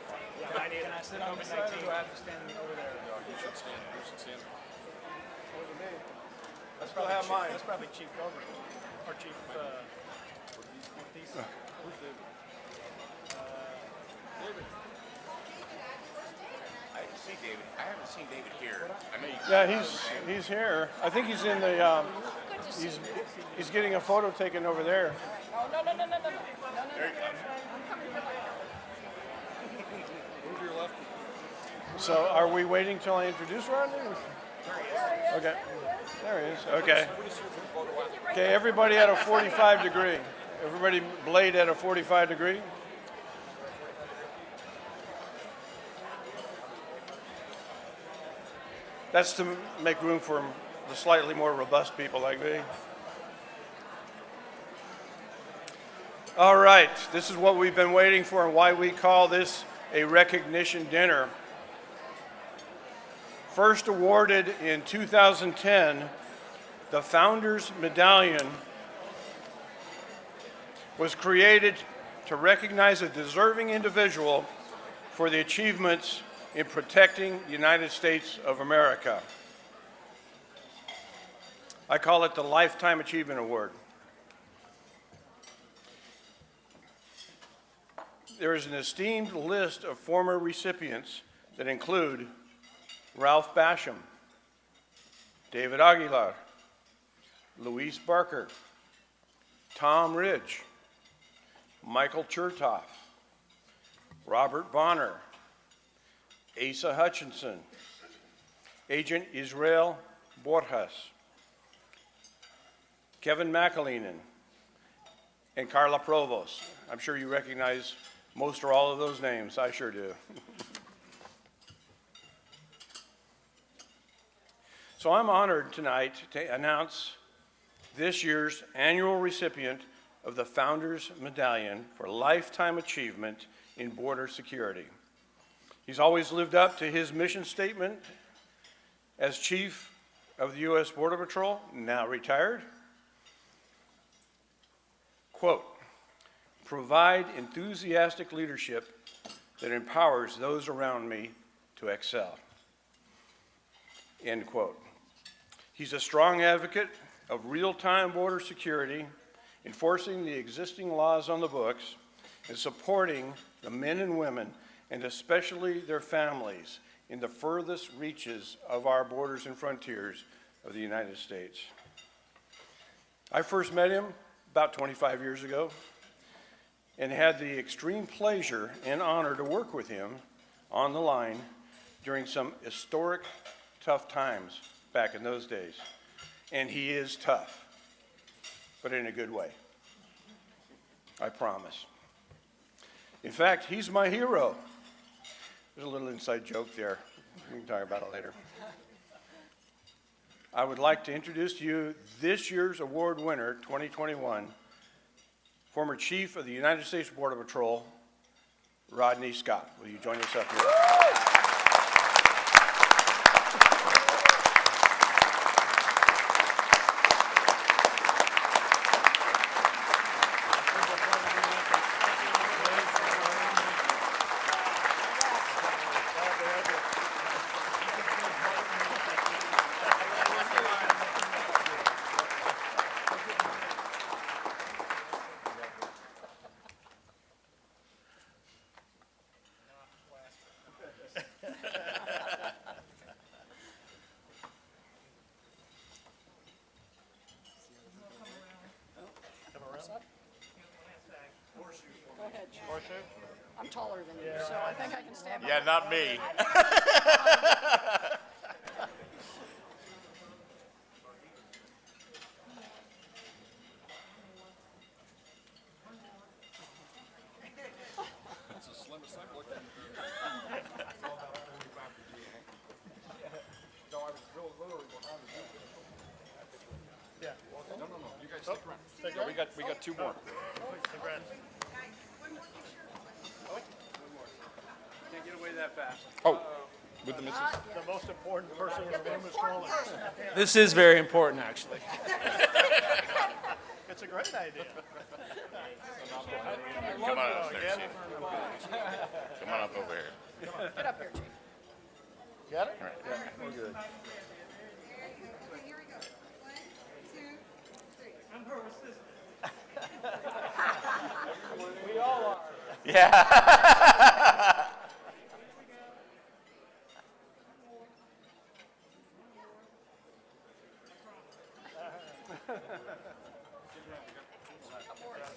Can I sit on the side, or do I have to stand over there? You should stand. You should stand. That's probably Chief Gover, or Chief Mathies. David. I didn't see David. I haven't seen David here. I know you. Yeah, he's here. I think he's in the, he's getting a photo taken over there. Oh, no. There he comes. Move to your left. So are we waiting till I introduce Rodney? Okay, there he is, okay. Okay, everybody at a 45 degree. Everybody blade at a 45 degree. That's to make room for the slightly more robust people like me. All right, this is what we've been waiting for and why we call this a recognition dinner. First awarded in 2010, the Founders Medallion was created to recognize a deserving individual for the achievements in protecting the United States of America. I call it the Lifetime Achievement Award. There is an esteemed list of former recipients that include Ralph Basham, David Aguilar, Luis Barker, Tom Ridge, Michael Chertoff, Robert Bonner, Asa Hutchinson, Agent Israel Borjas, Kevin McAleenan, and Carla Provost. I'm sure you recognize most or all of those names. I sure do. So I'm honored tonight to announce this year's annual recipient of the Founders Medallion for Lifetime Achievement in Border Security. He's always lived up to his mission statement as Chief of the U.S. Border Patrol, now retired. Quote, provide enthusiastic leadership that empowers those around me to excel. End quote. He's a strong advocate of real-time border security, enforcing the existing laws on the books, and supporting the men and women, and especially their families, in the furthest reaches of our borders and frontiers of the United States. I first met him about 25 years ago and had the extreme pleasure and honor to work with him on the line during some historic, tough times back in those days. And he is tough, but in a good way. I promise. In fact, he's my hero. There's a little inside joke there. We can talk about it later. I would like to introduce to you this year's award winner, 2021, former Chief of the United States Border Patrol, Rodney Scott. Will you join us up here? I'm taller than you, so I think I can stand by. Yeah, not me. That's the slimmest I've looked at. No, I was literally behind the. Yeah. No. You guys stick around. We got two more. Congrats. Can't get away that fast. Oh, with the missus. The most important person in the room is calling. This is very important, actually. It's a great idea. Come on up there, Chief. Come on up over here. Get up here, Chief. Got it? All right. Yeah, we're good. Here we go. 1, 2, 3. We all are. Yeah.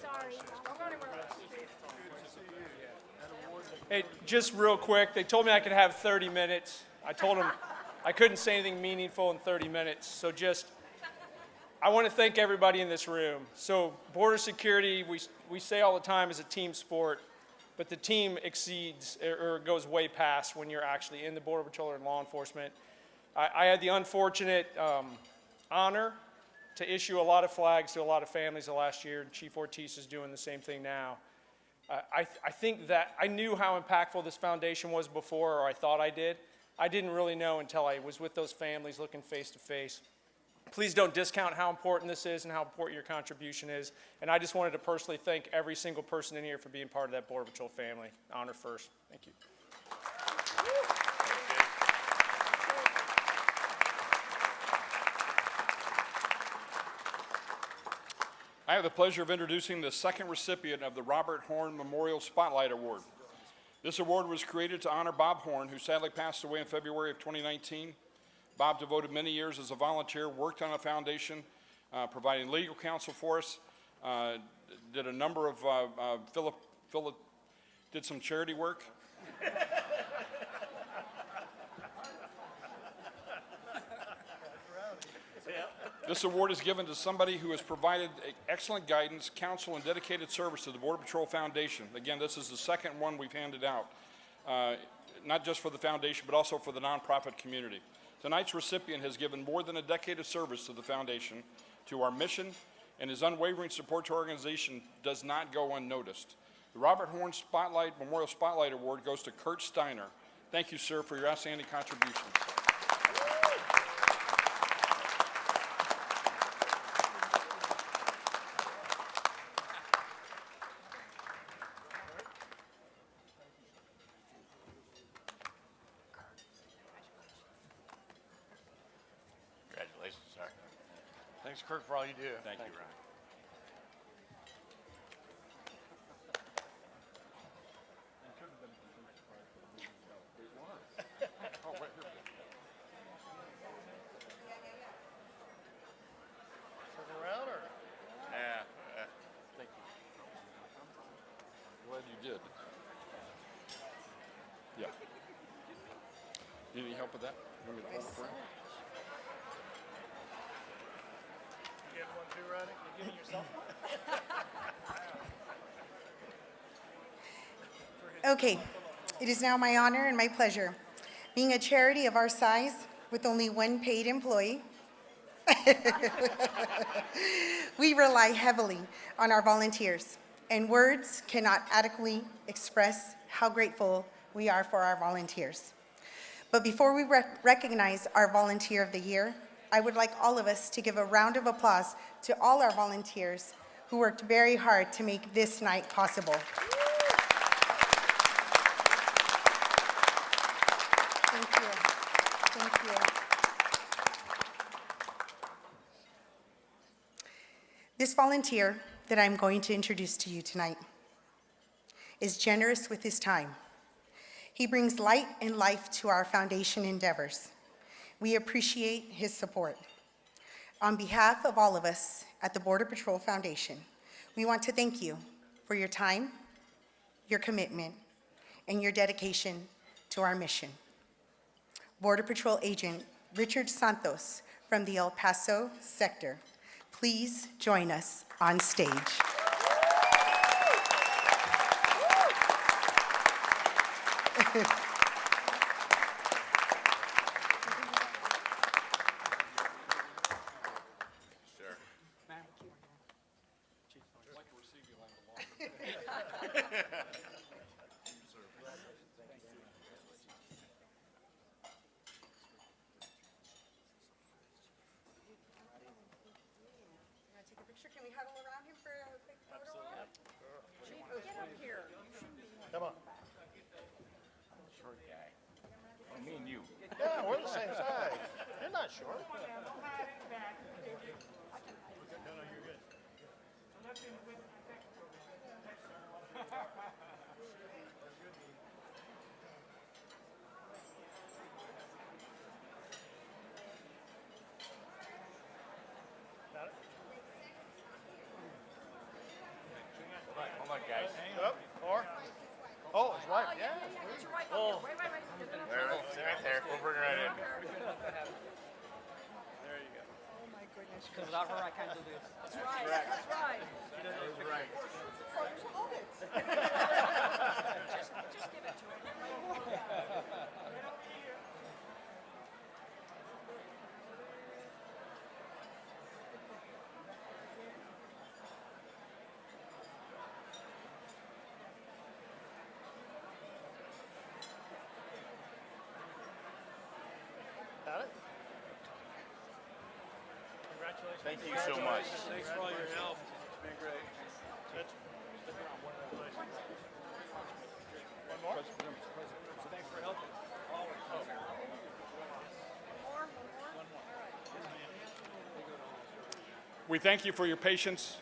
Sorry. Don't go anywhere. Hey, just real quick, they told me I could have 30 minutes. I told them I couldn't say anything meaningful in 30 minutes. So I want to thank everybody in this room. So border security, we say all the time, is a team sport, but the team exceeds or goes way past when you're actually in the Border Patrol or in law enforcement. I had the unfortunate honor to issue a lot of flags to a lot of families the last year, and Chief Ortiz is doing the same thing now. I think that I knew how impactful this foundation was before, or I thought I did. I didn't really know until I was with those families looking face to face. Please don't discount how important this is and how important your contribution is. And I just wanted to personally thank every single person in here for being part of that Border Patrol family. Honor first. Thank you. I have the pleasure of introducing the second recipient of the Robert Horn Memorial Spotlight Award. This award was created to honor Bob Horn, who sadly passed away in February of 2019. Bob devoted many years as a volunteer, worked on a foundation, providing legal counsel for us, did a number of, did some charity work. This award is given to somebody who has provided excellent guidance, counsel, and dedicated service to the Border Patrol Foundation. Again, this is the second one we've handed out, not just for the foundation, but also for the nonprofit community. Tonight's recipient has given more than a decade of service to the foundation, to our mission, and his unwavering support to our organization does not go unnoticed. The Robert Horn Memorial Spotlight Award goes to Kurt Steiner. Thank you, sir, for your outstanding contributions. Congratulations, sir. Thanks, Kirk, for all you do. Thank you, Ron. Yeah, thank you. Glad you did. Yeah. Need any help with that? You want me to hold it for you? You get one too, Ronnie? You giving yourself one? Okay, it is now my honor and my pleasure, being a charity of our size with only one paid employee, we rely heavily on our volunteers, and words cannot adequately express how grateful we are for our volunteers. But before we recognize our Volunteer of the Year, I would like all of us to give a round of applause to all our volunteers who worked very hard to make this night possible. Thank you. Thank you. This volunteer that I'm going to introduce to you tonight is generous with his time. He brings light and life to our foundation endeavors. We appreciate his support. On behalf of all of us at the Border Patrol Foundation, we want to thank you for your time, your commitment, and your dedication to our mission. Border Patrol Agent Richard Santos from the El Paso sector, please join us on stage. Can we huddle around him for a quick photo? Chief, get up here. Come on. Short guy. Oh, me and you. Yeah, we're the same size. You're not short. Hold on, guys. Up, or? Oh, it's right. Yeah. Because without her, I can't do this. That's right. That's right. Hold it. Just give it to him. Got it? Thank you so much. Thanks for all your help. It's been great. One more? Thanks for helping. We thank you for your patience.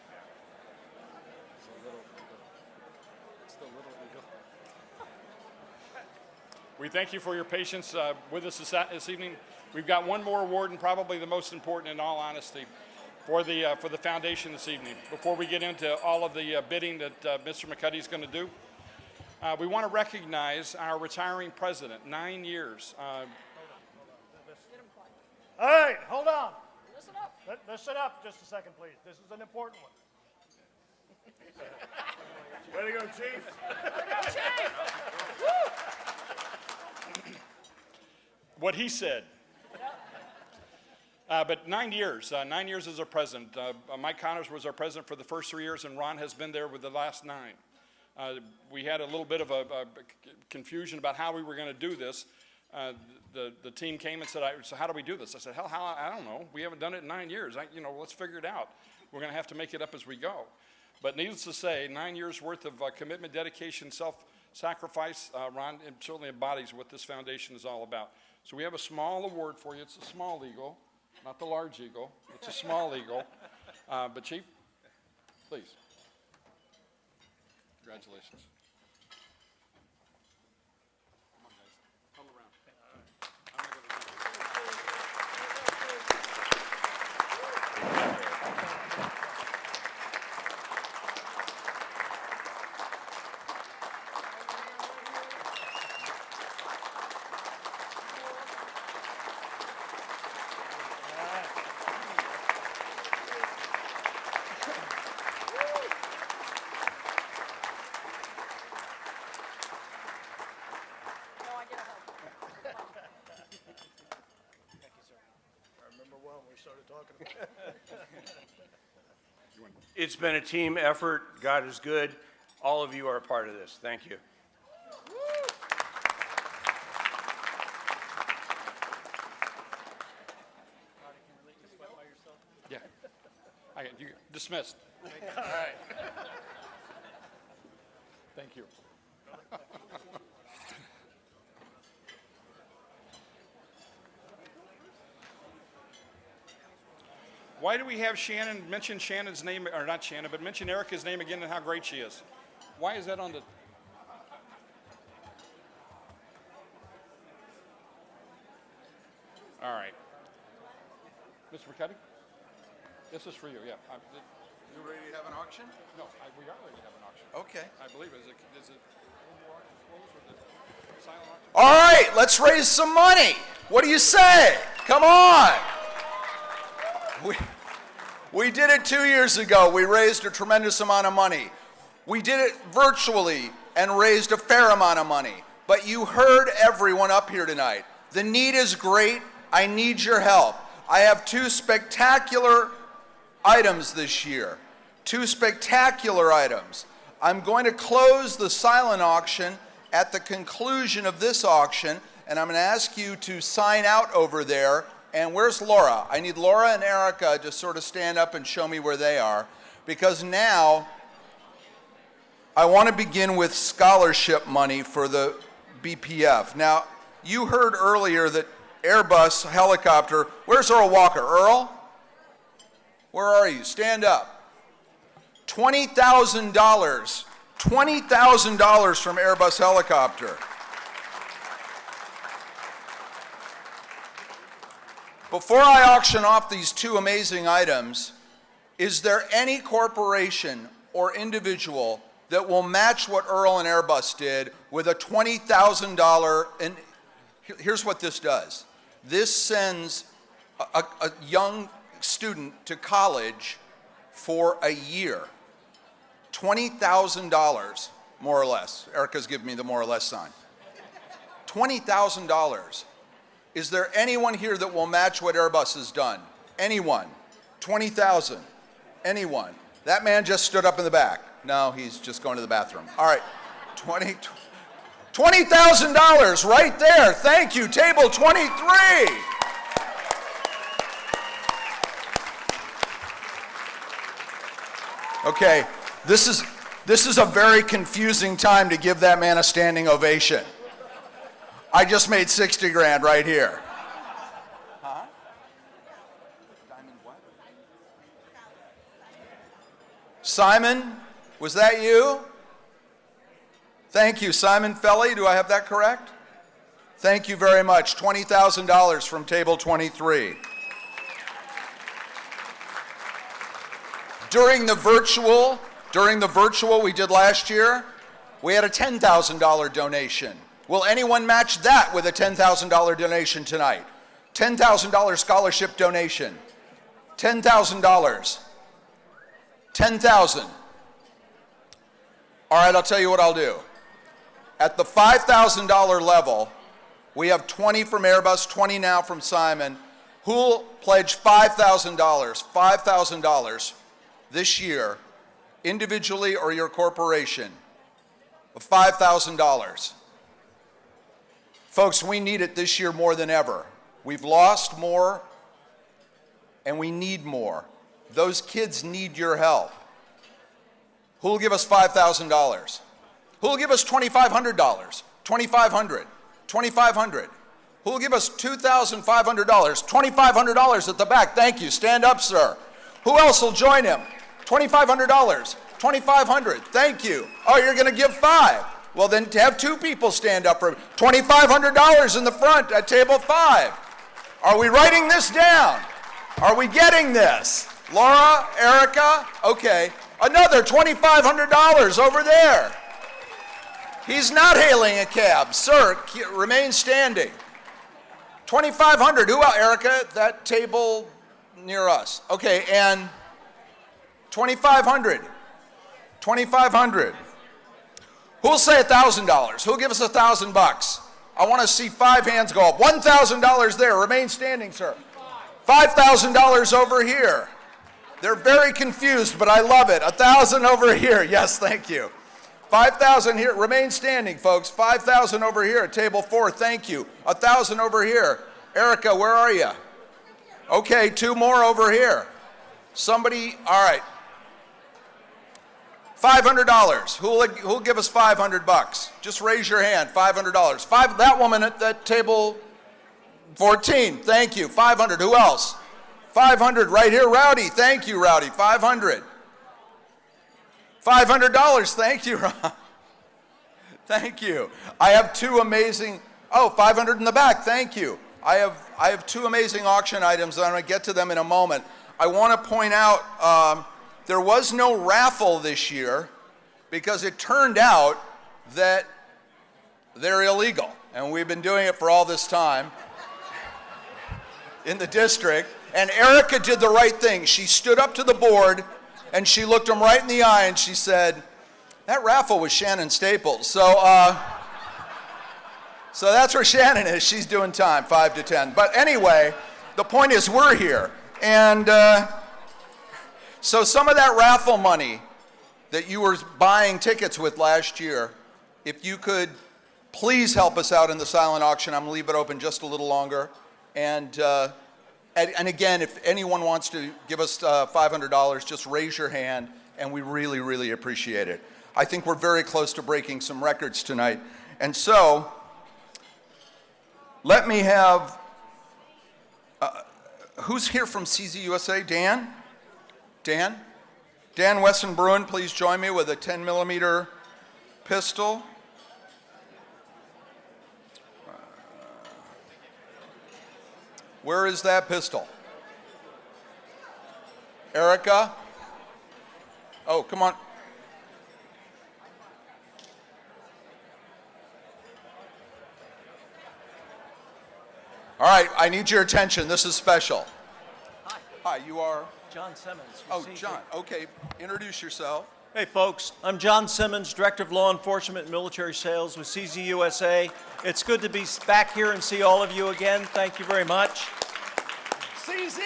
We thank you for your patience with us this evening. We've got one more award, and probably the most important, in all honesty, for the foundation this evening. Before we get into all of the bidding that Mr. McCuddy is going to do, we want to recognize our retiring president, 9 years. All right, hold on. Listen up. Listen up just a second, please. This is an important one. Way to go, Chief. What he said. But 9 years, 9 years as our president. Mike Connors was our president for the first 3 years, and Ron has been there with the last 9. We had a little bit of a confusion about how we were going to do this. The team came and said, so how do we do this? I said, hell, I don't know. We haven't done it in 9 years. Let's figure it out. We're going to have to make it up as we go. But needless to say, 9 years worth of commitment, dedication, self-sacrifice, Ron certainly embodies what this foundation is all about. So we have a small award for you. It's a small eagle, not the large eagle. It's a small eagle. But Chief, please. Congratulations. Come on, guys. Huddle around. I'm not gonna It's been a team effort. God is good. All of you are a part of this. Thank you. Yeah. You dismissed. All right. Thank you. Why do we have Shannon mention Shannon's name, or not Shannon, but mention Erica's name again and how great she is? Why is that on the... All right. Mr. McCuddy? This is for you, yeah. You ready to have an auction? No, we are ready to have an auction. Okay. I believe. Is it silent auction? All right, let's raise some money. What do you say? Come on. We did it 2 years ago. We raised a tremendous amount of money. We did it virtually and raised a fair amount of money. But you heard everyone up here tonight. The need is great. I need your help. I have 2 spectacular items this year. 2 spectacular items. I'm going to close the silent auction at the conclusion of this auction, and I'm going to ask you to sign out over there. And where's Laura? I need Laura and Erica to sort of stand up and show me where they are, because now I want to begin with scholarship money for the BPF. Now, you heard earlier that Airbus helicopter, where's Earl Walker? Earl? Where are you? Stand up. $20,000. $20,000 from Airbus helicopter. Before I auction off these 2 amazing items, is there any corporation or individual that will match what Earl and Airbus did with a $20,000? And here's what this does. This sends a young student to college for a year. $20,000, more or less. Erica's giving me the more or less sign. $20,000. Is there anyone here that will match what Airbus has done? Anyone? 20,000. Anyone? That man just stood up in the back. No, he's just going to the bathroom. All right, $20,000 right there. Thank you, table 23. Okay, this is a very confusing time to give that man a standing ovation. I just made 60 grand right here. Huh? Diamond what? Simon, was that you? Thank you, Simon Felly. Do I have that correct? Thank you very much. $20,000 from table 23. During the virtual we did last year, we had a $10,000 donation. Will anyone match that with a $10,000 donation tonight? $10,000 scholarship donation. $10,000. 10,000. All right, I'll tell you what I'll do. At the $5,000 level, we have 20 from Airbus, 20 now from Simon. Who'll pledge $5,000? $5,000 this year, individually or your corporation, of $5,000. Folks, we need it this year more than ever. We've lost more, and we need more. Those kids need your help. Who will give us $5,000? Who will give us $2,500? $2,500. $2,500. Who will give us $2,500? $2,500 at the back. Thank you. Stand up, sir. Who else will join him? $2,500. $2,500. Thank you. Oh, you're going to give $5. Well, then have two people stand up for $2,500 in the front at table 5. Are we writing this down? Are we getting this? Laura, Erica, okay. Another $2,500 over there. He's not hailing a cab. Sir, remain standing. $2,500. Who else? Erica, at that table near us. Okay, and $2,500. $2,500. Who'll say $1,000? Who'll give us $1,000? I want to see 5 hands go up. $1,000 there. Remain standing, sir. $5,000 over here. They're very confused, but I love it. 1,000 over here. Yes, thank you. 5,000 here. Remain standing, folks. 5,000 over here at table 4. Thank you. 1,000 over here. Erica, where are you? Okay, 2 more over here. Somebody, all right. $500. Who'll give us $500? Just raise your hand. $500. That woman at that table 14. Thank you. 500. Who else? 500 right here. Rowdy. Thank you, Rowdy. 500. $500. Thank you, Ron. Thank you. I have 2 amazing. Oh, 500 in the back. Thank you. I have 2 amazing auction items, and I'm going to get to them in a moment. I want to point out there was no raffle this year because it turned out that they're illegal, and we've been doing it for all this time in the district. And Erica did the right thing. She stood up to the board and she looked them right in the eye and she said, "That raffle was Shannon Staples." So that's where Shannon is. She's doing time, 5 to 10. But anyway, the point is we're here. And so some of that raffle money that you were buying tickets with last year, if you could please help us out in the silent auction. I'm going to leave it open just a little longer. And again, if anyone wants to give us $500, just raise your hand, and we really, really appreciate it. I think we're very close to breaking some records tonight. And so, let me have, who's here from CZ USA? Dan? Dan? Dan Weston Bruin, please join me with a 10 millimeter pistol. Where is that pistol? Erica? Oh, come on. All All right, I need your attention. This is special. Hi, you are? John Simmons. Oh, John. Okay, introduce yourself. Hey, folks. I'm John Simmons, Director of Law Enforcement and Military Sales with CZ USA. It's good to be back here and see all of you again. Thank you very much. CZ!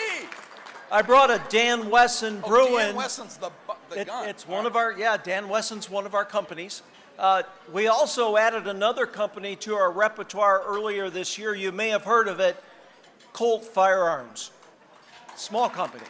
I brought a Dan Wesson Bruin. Dan Wesson's the gun. It's one of our, Dan Wesson's one of our companies. We also added another company to our repertoire earlier this year. You may have heard of it, Colt Firearms. Small company.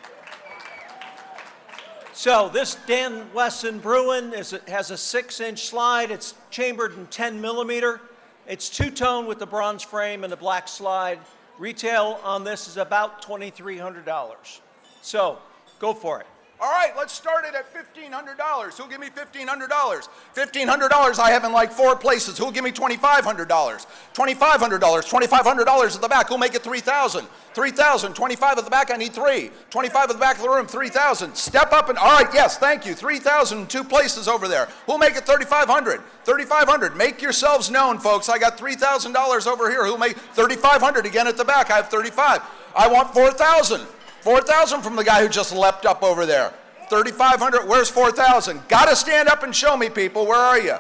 So this Dan Wesson Bruin has a 6-inch slide. It's chambered in 10 millimeter. It's two-tone with the bronze frame and the black slide. Retail on this is about $2,300. So go for it. All right, let's start it at $1,500. Who'll give me $1,500? $1,500 I have in like 4 places. Who'll give me $2,500? $2,500. $2,500 at the back. Who'll make it $3,000? $3,000. 25 at the back, I need 3. 25 at the back of the room, $3,000. Step up and, all right, yes, thank you. $3,000 in 2 places over there. Who'll make it $3,500? $3,500. Make yourselves known, folks. I got $3,000 over here. Who'll make $3,500 again at the back? I have 35. I want $4,000. 4,000 from the guy who just leapt up over there. 3,500, where's 4,000? Gotta stand up and show me, people, where are you?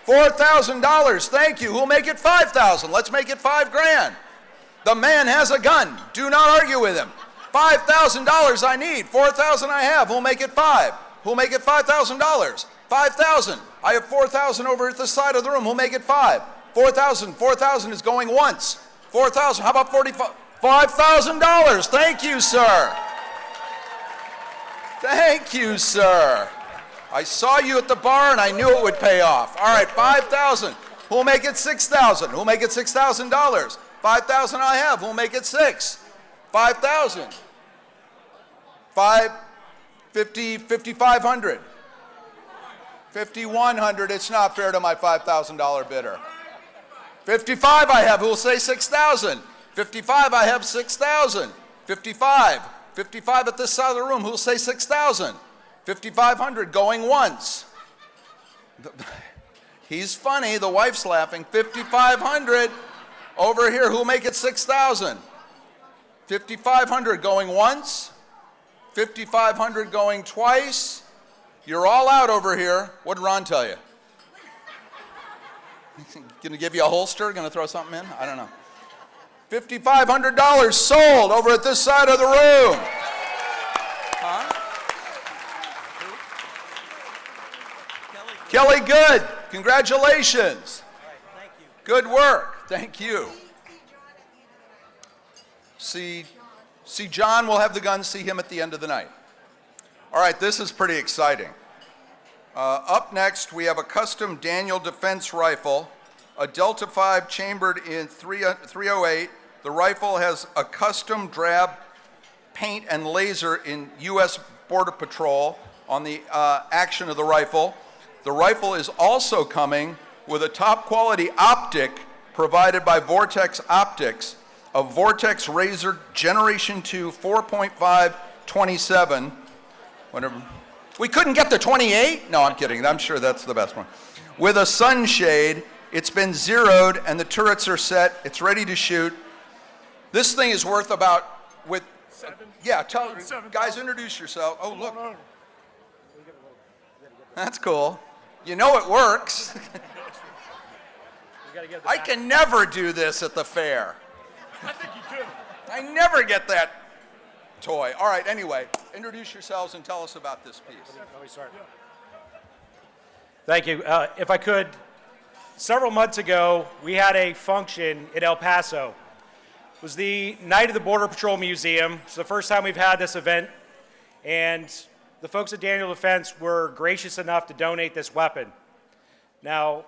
$4,000, thank you. Who'll make it 5,000? Let's make it $5,000. The man has a gun, do not argue with him. $5,000 I need, 4,000 I have, who'll make it 5? Who'll make it $5,000? 5,000, I have 4,000 over at the side of the room, who'll make it 5? 4,000, 4,000 is going once. 4,000, how about 45? $5,000. Thank you, sir. Thank you, sir. I saw you at the bar and I knew it would pay off. All right, 5,000. Who'll make it 6,000? Who'll make it $6,000? 5,000 I have. Who'll make it 6? 5,000. 5,500. 5,100. It's not fair to my $5,000 bidder. 55 I have. Who'll say 6,000? 55, I have 6,000. 55. 55 at this side of the room. Who'll say 6,000? 5,500 going once. He's funny. The wife's laughing. 5,500 over here. Who'll make it 6,000? 5,500 going once. 5,500 going twice. You're all out over here. What did Ron tell you? Gonna give you a holster? Gonna throw something in? I don't know. $5,500 sold over at this side of the room. Huh? Kelly Good, congratulations. Thank you. Good work, thank you. See John, we'll have the gun, see him at the end of the night. All right, this is pretty exciting. Up next, we have a custom Daniel Defense rifle, a Delta 5 chambered in 308. The rifle has a custom drab paint and laser in U.S. Border Patrol on the action of the rifle. The rifle is also coming with a top quality optic provided by Vortex Optics, a Vortex Razor Generation 2 4.5 27. Whatever. We couldn't get the 28? No, I'm kidding. I'm sure that's the best one. With a sunshade. It's been zeroed and the turrets are set. It's ready to shoot. This thing is worth about, with, yeah, tell, guys, introduce yourself. Oh, look. That's cool. You know it works. I can never do this at the fair. I think you could. I never get that toy. All right, anyway, introduce yourselves and tell us about this piece. Thank you. If I could, several months ago, we had a function in El Paso. It was the night of the Border Patrol Museum. It's the first time we've had this event. And the folks at Daniel Defense were gracious enough to donate this weapon. Now,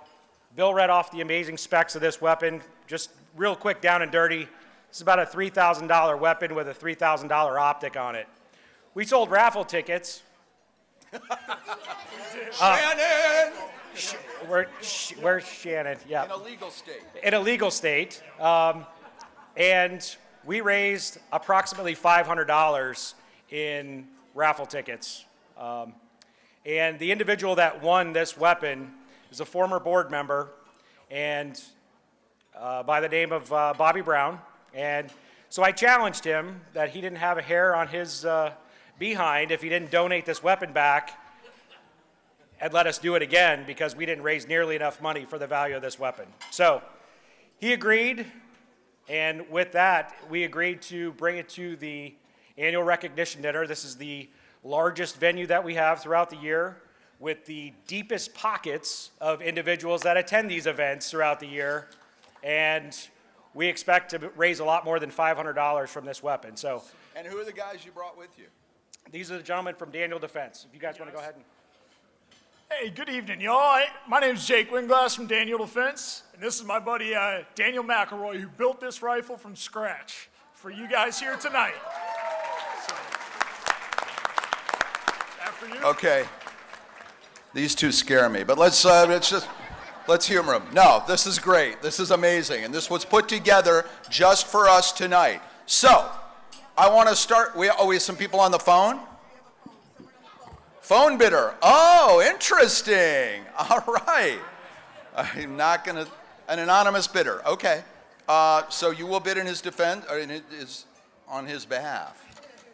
Bill read off the amazing specs of this weapon. Just real quick, down and dirty. This is about a $3,000 weapon with a $3,000 optic on it. We sold raffle tickets. Shannon! Where's Shannon? Yeah. In a legal state. In a legal state. And we raised approximately $500 in raffle tickets. And the individual that won this weapon is a former board member and by the name of Bobby Brown. And So I challenged him that he didn't have a hair on his behind if he didn't donate this weapon back and let us do it again because we didn't raise nearly enough money for the value of this weapon. So he agreed, and with that, we agreed to bring it to the annual recognition dinner. This is the largest venue that we have throughout the year with the deepest pockets of individuals that attend these events throughout the year. And we expect to raise a lot more than $500 from this weapon. So And who are the guys you brought with you? these are the gentlemen from Daniel Defense. If you guys want to go ahead and... Hey, good evening, y'all. My name's Jake Winglass from Daniel Defense, and this is my buddy Daniel McElroy, who built this rifle from scratch for you guys here tonight. So, after you. Okay. These two scare me, but let's humor them. No, this is great. This is amazing, and this was put together just for us tonight. So, I want to start. We have some people on the phone. Phone bidder. Oh, interesting. All right. I'm not going to, an anonymous bidder. Okay. So you will bid in his defense, or on his behalf,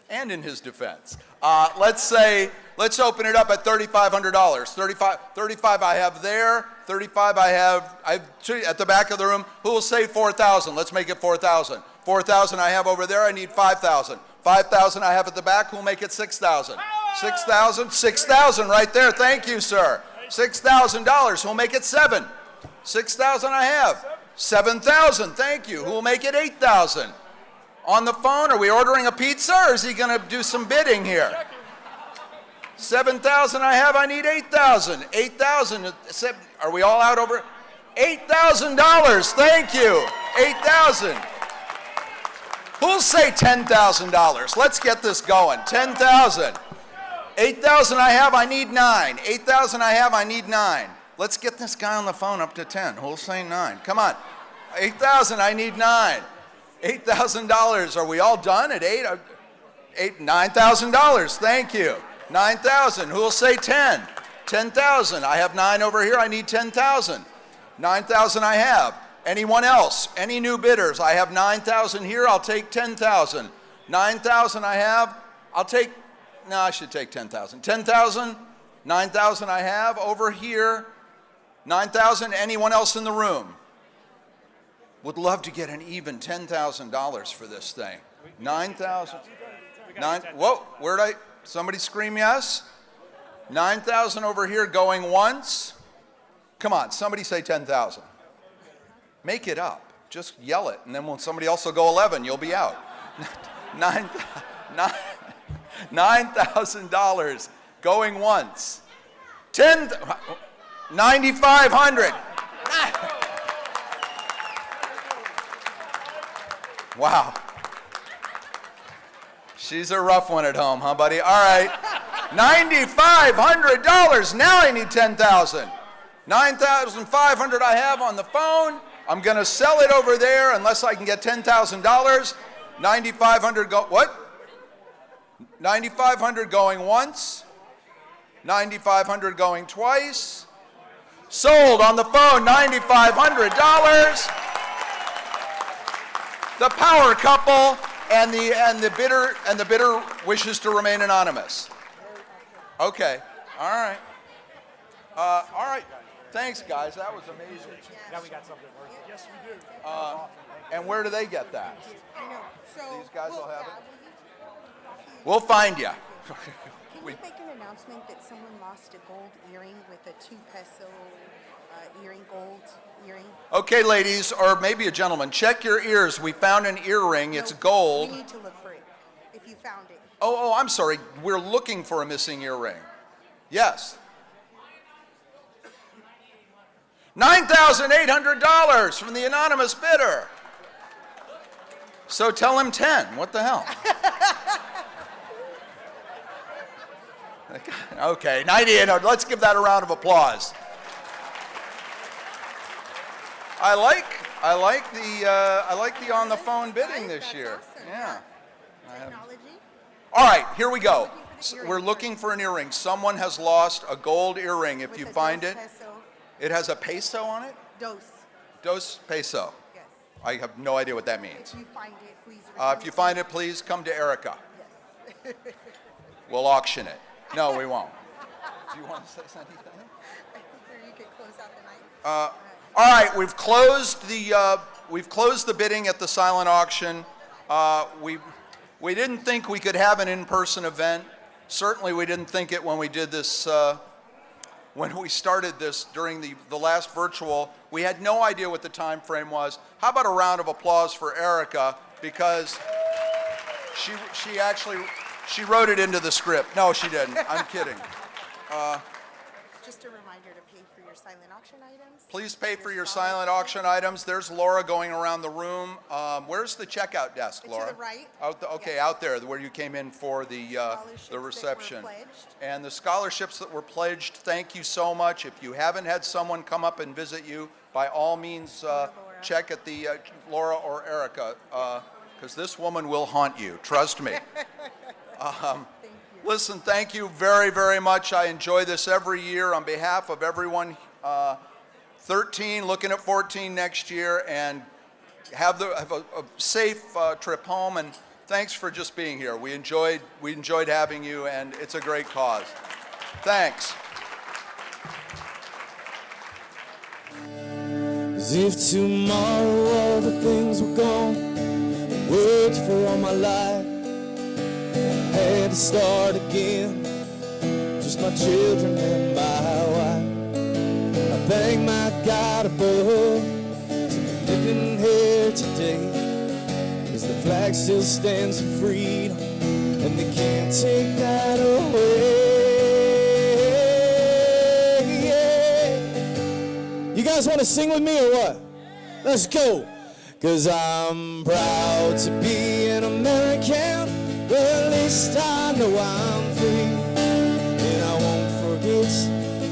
and in his defense. Let's open it up at $3,500. 35 I have there. 35 I have at the back of the room. Who will say 4,000? Let's make it 4,000. 4,000 I have over there. I need 5,000. 5,000 I have at the back. Who'll make it 6,000? 6,000? 6,000 right there. Thank you, sir. $6,000. Who'll make it 7? 6,000 I have. 7,000. Thank you. Who'll make it 8,000? On the phone, are we ordering a pizza, or is he going to do some bidding here? 7,000 I have. I need 8,000. 8,000. Are we all out over? $8,000. Thank you. 8,000. Who'll say $10,000? Let's get this going. 10,000. 8,000 I have. I need 9. 8,000 I have. I need 9. Let's get this guy on the phone up to 10. Who'll say 9? Come on. 8,000. I need 9. $8,000. Are we all done at 8? $9,000. Thank you. 9,000. Who will say 10? 10,000. I have 9 over here. I need 10,000. 9,000 I have. Anyone else? Any new bidders? I have 9,000 here. I'll take 10,000. 9,000 I have. I'll take, no, I should take 10,000. 10,000. 9,000 I have over here. 9,000. Anyone else in the room? Would love to get an even $10,000 for this thing. 9,000. Whoa, where'd somebody scream yes? 9,000 over here going once. Come on, somebody say 10,000. Make it up. Just yell it, and then when somebody else will go 11, you'll be out. $9,000 going once. 9,500. Wow. She's a rough one at home, huh, buddy? All right. $9,500. Now I need 10,000. 9,500 I have on the phone. I'm going to sell it over there unless I can get $10,000. 9,500 go, what? 9,500 going once. 9,500 going twice. Sold on the phone, $9,500. The power couple and the bidder wishes to remain anonymous. Okay. All right. All right. Thanks, guys. That was amazing. Now we got something worth it. Yes, we do. And where do they get that? I know. So These guys will have it. We'll find you. Can you make an announcement that someone lost a gold earring with a 2 peso gold earring? Okay, ladies, or maybe a gentleman, check your ears. We found an earring. It's gold. We need to look for it, if you found it. Oh, I'm sorry. We're looking for a missing earring. Yes. $9,800 from the anonymous bidder. So tell him 10. What the hell? Okay, 9,800. Let's give that a round of applause. I like the on the phone bidding this year. Awesome. Yeah. Technology. All right, here we go. We're looking for an earring. Someone has lost a gold earring. If you find it, it has a peso on it? Dos. Dos peso. Yes. I have no idea what that means. If you find it, please. If you find it, please come to Erica. We'll auction it. No, we won't. Do you want to say something? I think you could close out the night. All right, we've closed the bidding at the silent auction. We didn't think we could have an in-person event. Certainly, we didn't think it when we did this. When we started this during the last virtual, we had no idea what the time frame was. How about a round of applause for Erica, because she wrote it into the script. No, she didn't. I'm kidding. Just a reminder to pay for your silent auction items. Please pay for your silent auction items. There's Laura going around the room. Where's the checkout desk, Laura? To the right. Okay, out there, where you came in for the reception. And the scholarships that were pledged, thank you so much. If you haven't had someone come up and visit you, by all means, check at the Laura or Erica, because this woman will haunt you. Trust me. Listen, thank you very, very much. I enjoy this every year. On behalf of everyone, 13, looking at 14 next year, and have a safe trip home. And thanks for just being here. We enjoyed having you, and it's a great cause. Thanks. As if tomorrow all the things were gone, I worked for all my life, I had to start again, just my children and my wife. I thank my God above to be living here today, as the flag still stands for freedom, and they can't take that away. You guys want to sing with me or what? Let's go. 'Cause I'm proud to be an American. Well, at least I know I'm free. And I won't forget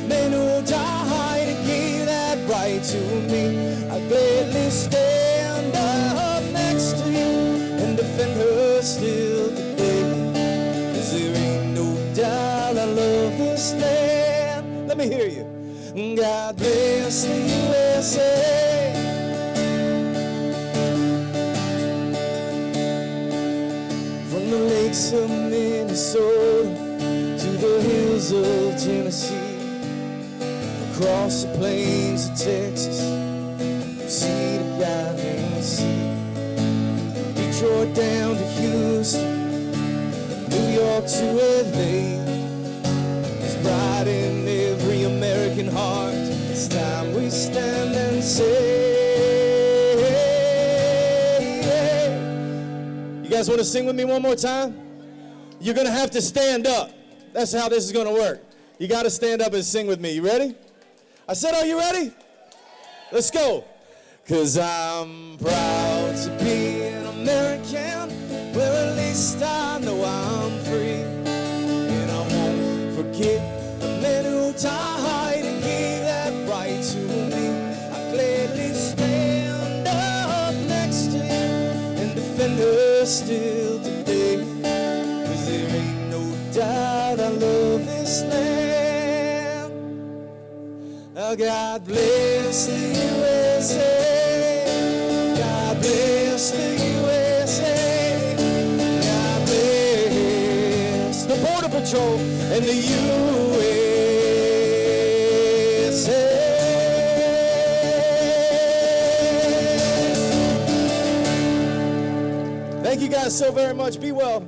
men who died and gave that right to me. I gladly stand up next to you and defend her still today. 'Cause there ain't no doubt I love this land. Let me hear you. God bless the USA. From the lakes of Minnesota to the hills of Tennessee, across the plains of Texas, sea to Galveston Sea, Detroit down to Houston, New York to LA. There's pride in every American heart. It's time we stand and say, you guys want to sing with me one more time? You're going to have to stand up. That's how this is going to work. You got to stand up and sing with me. You ready? I said, are you ready? Let's go. 'Cause I'm proud to be an American. Well, at least I know I'm free. And I won't forget the men who died and gave that right to me. I gladly stand up next to you and defend her still today. 'Cause there ain't no doubt I love this land. Oh, God bless the USA. God bless the USA. God bless the Border Patrol and the USA. Thank you guys so very much. Be well.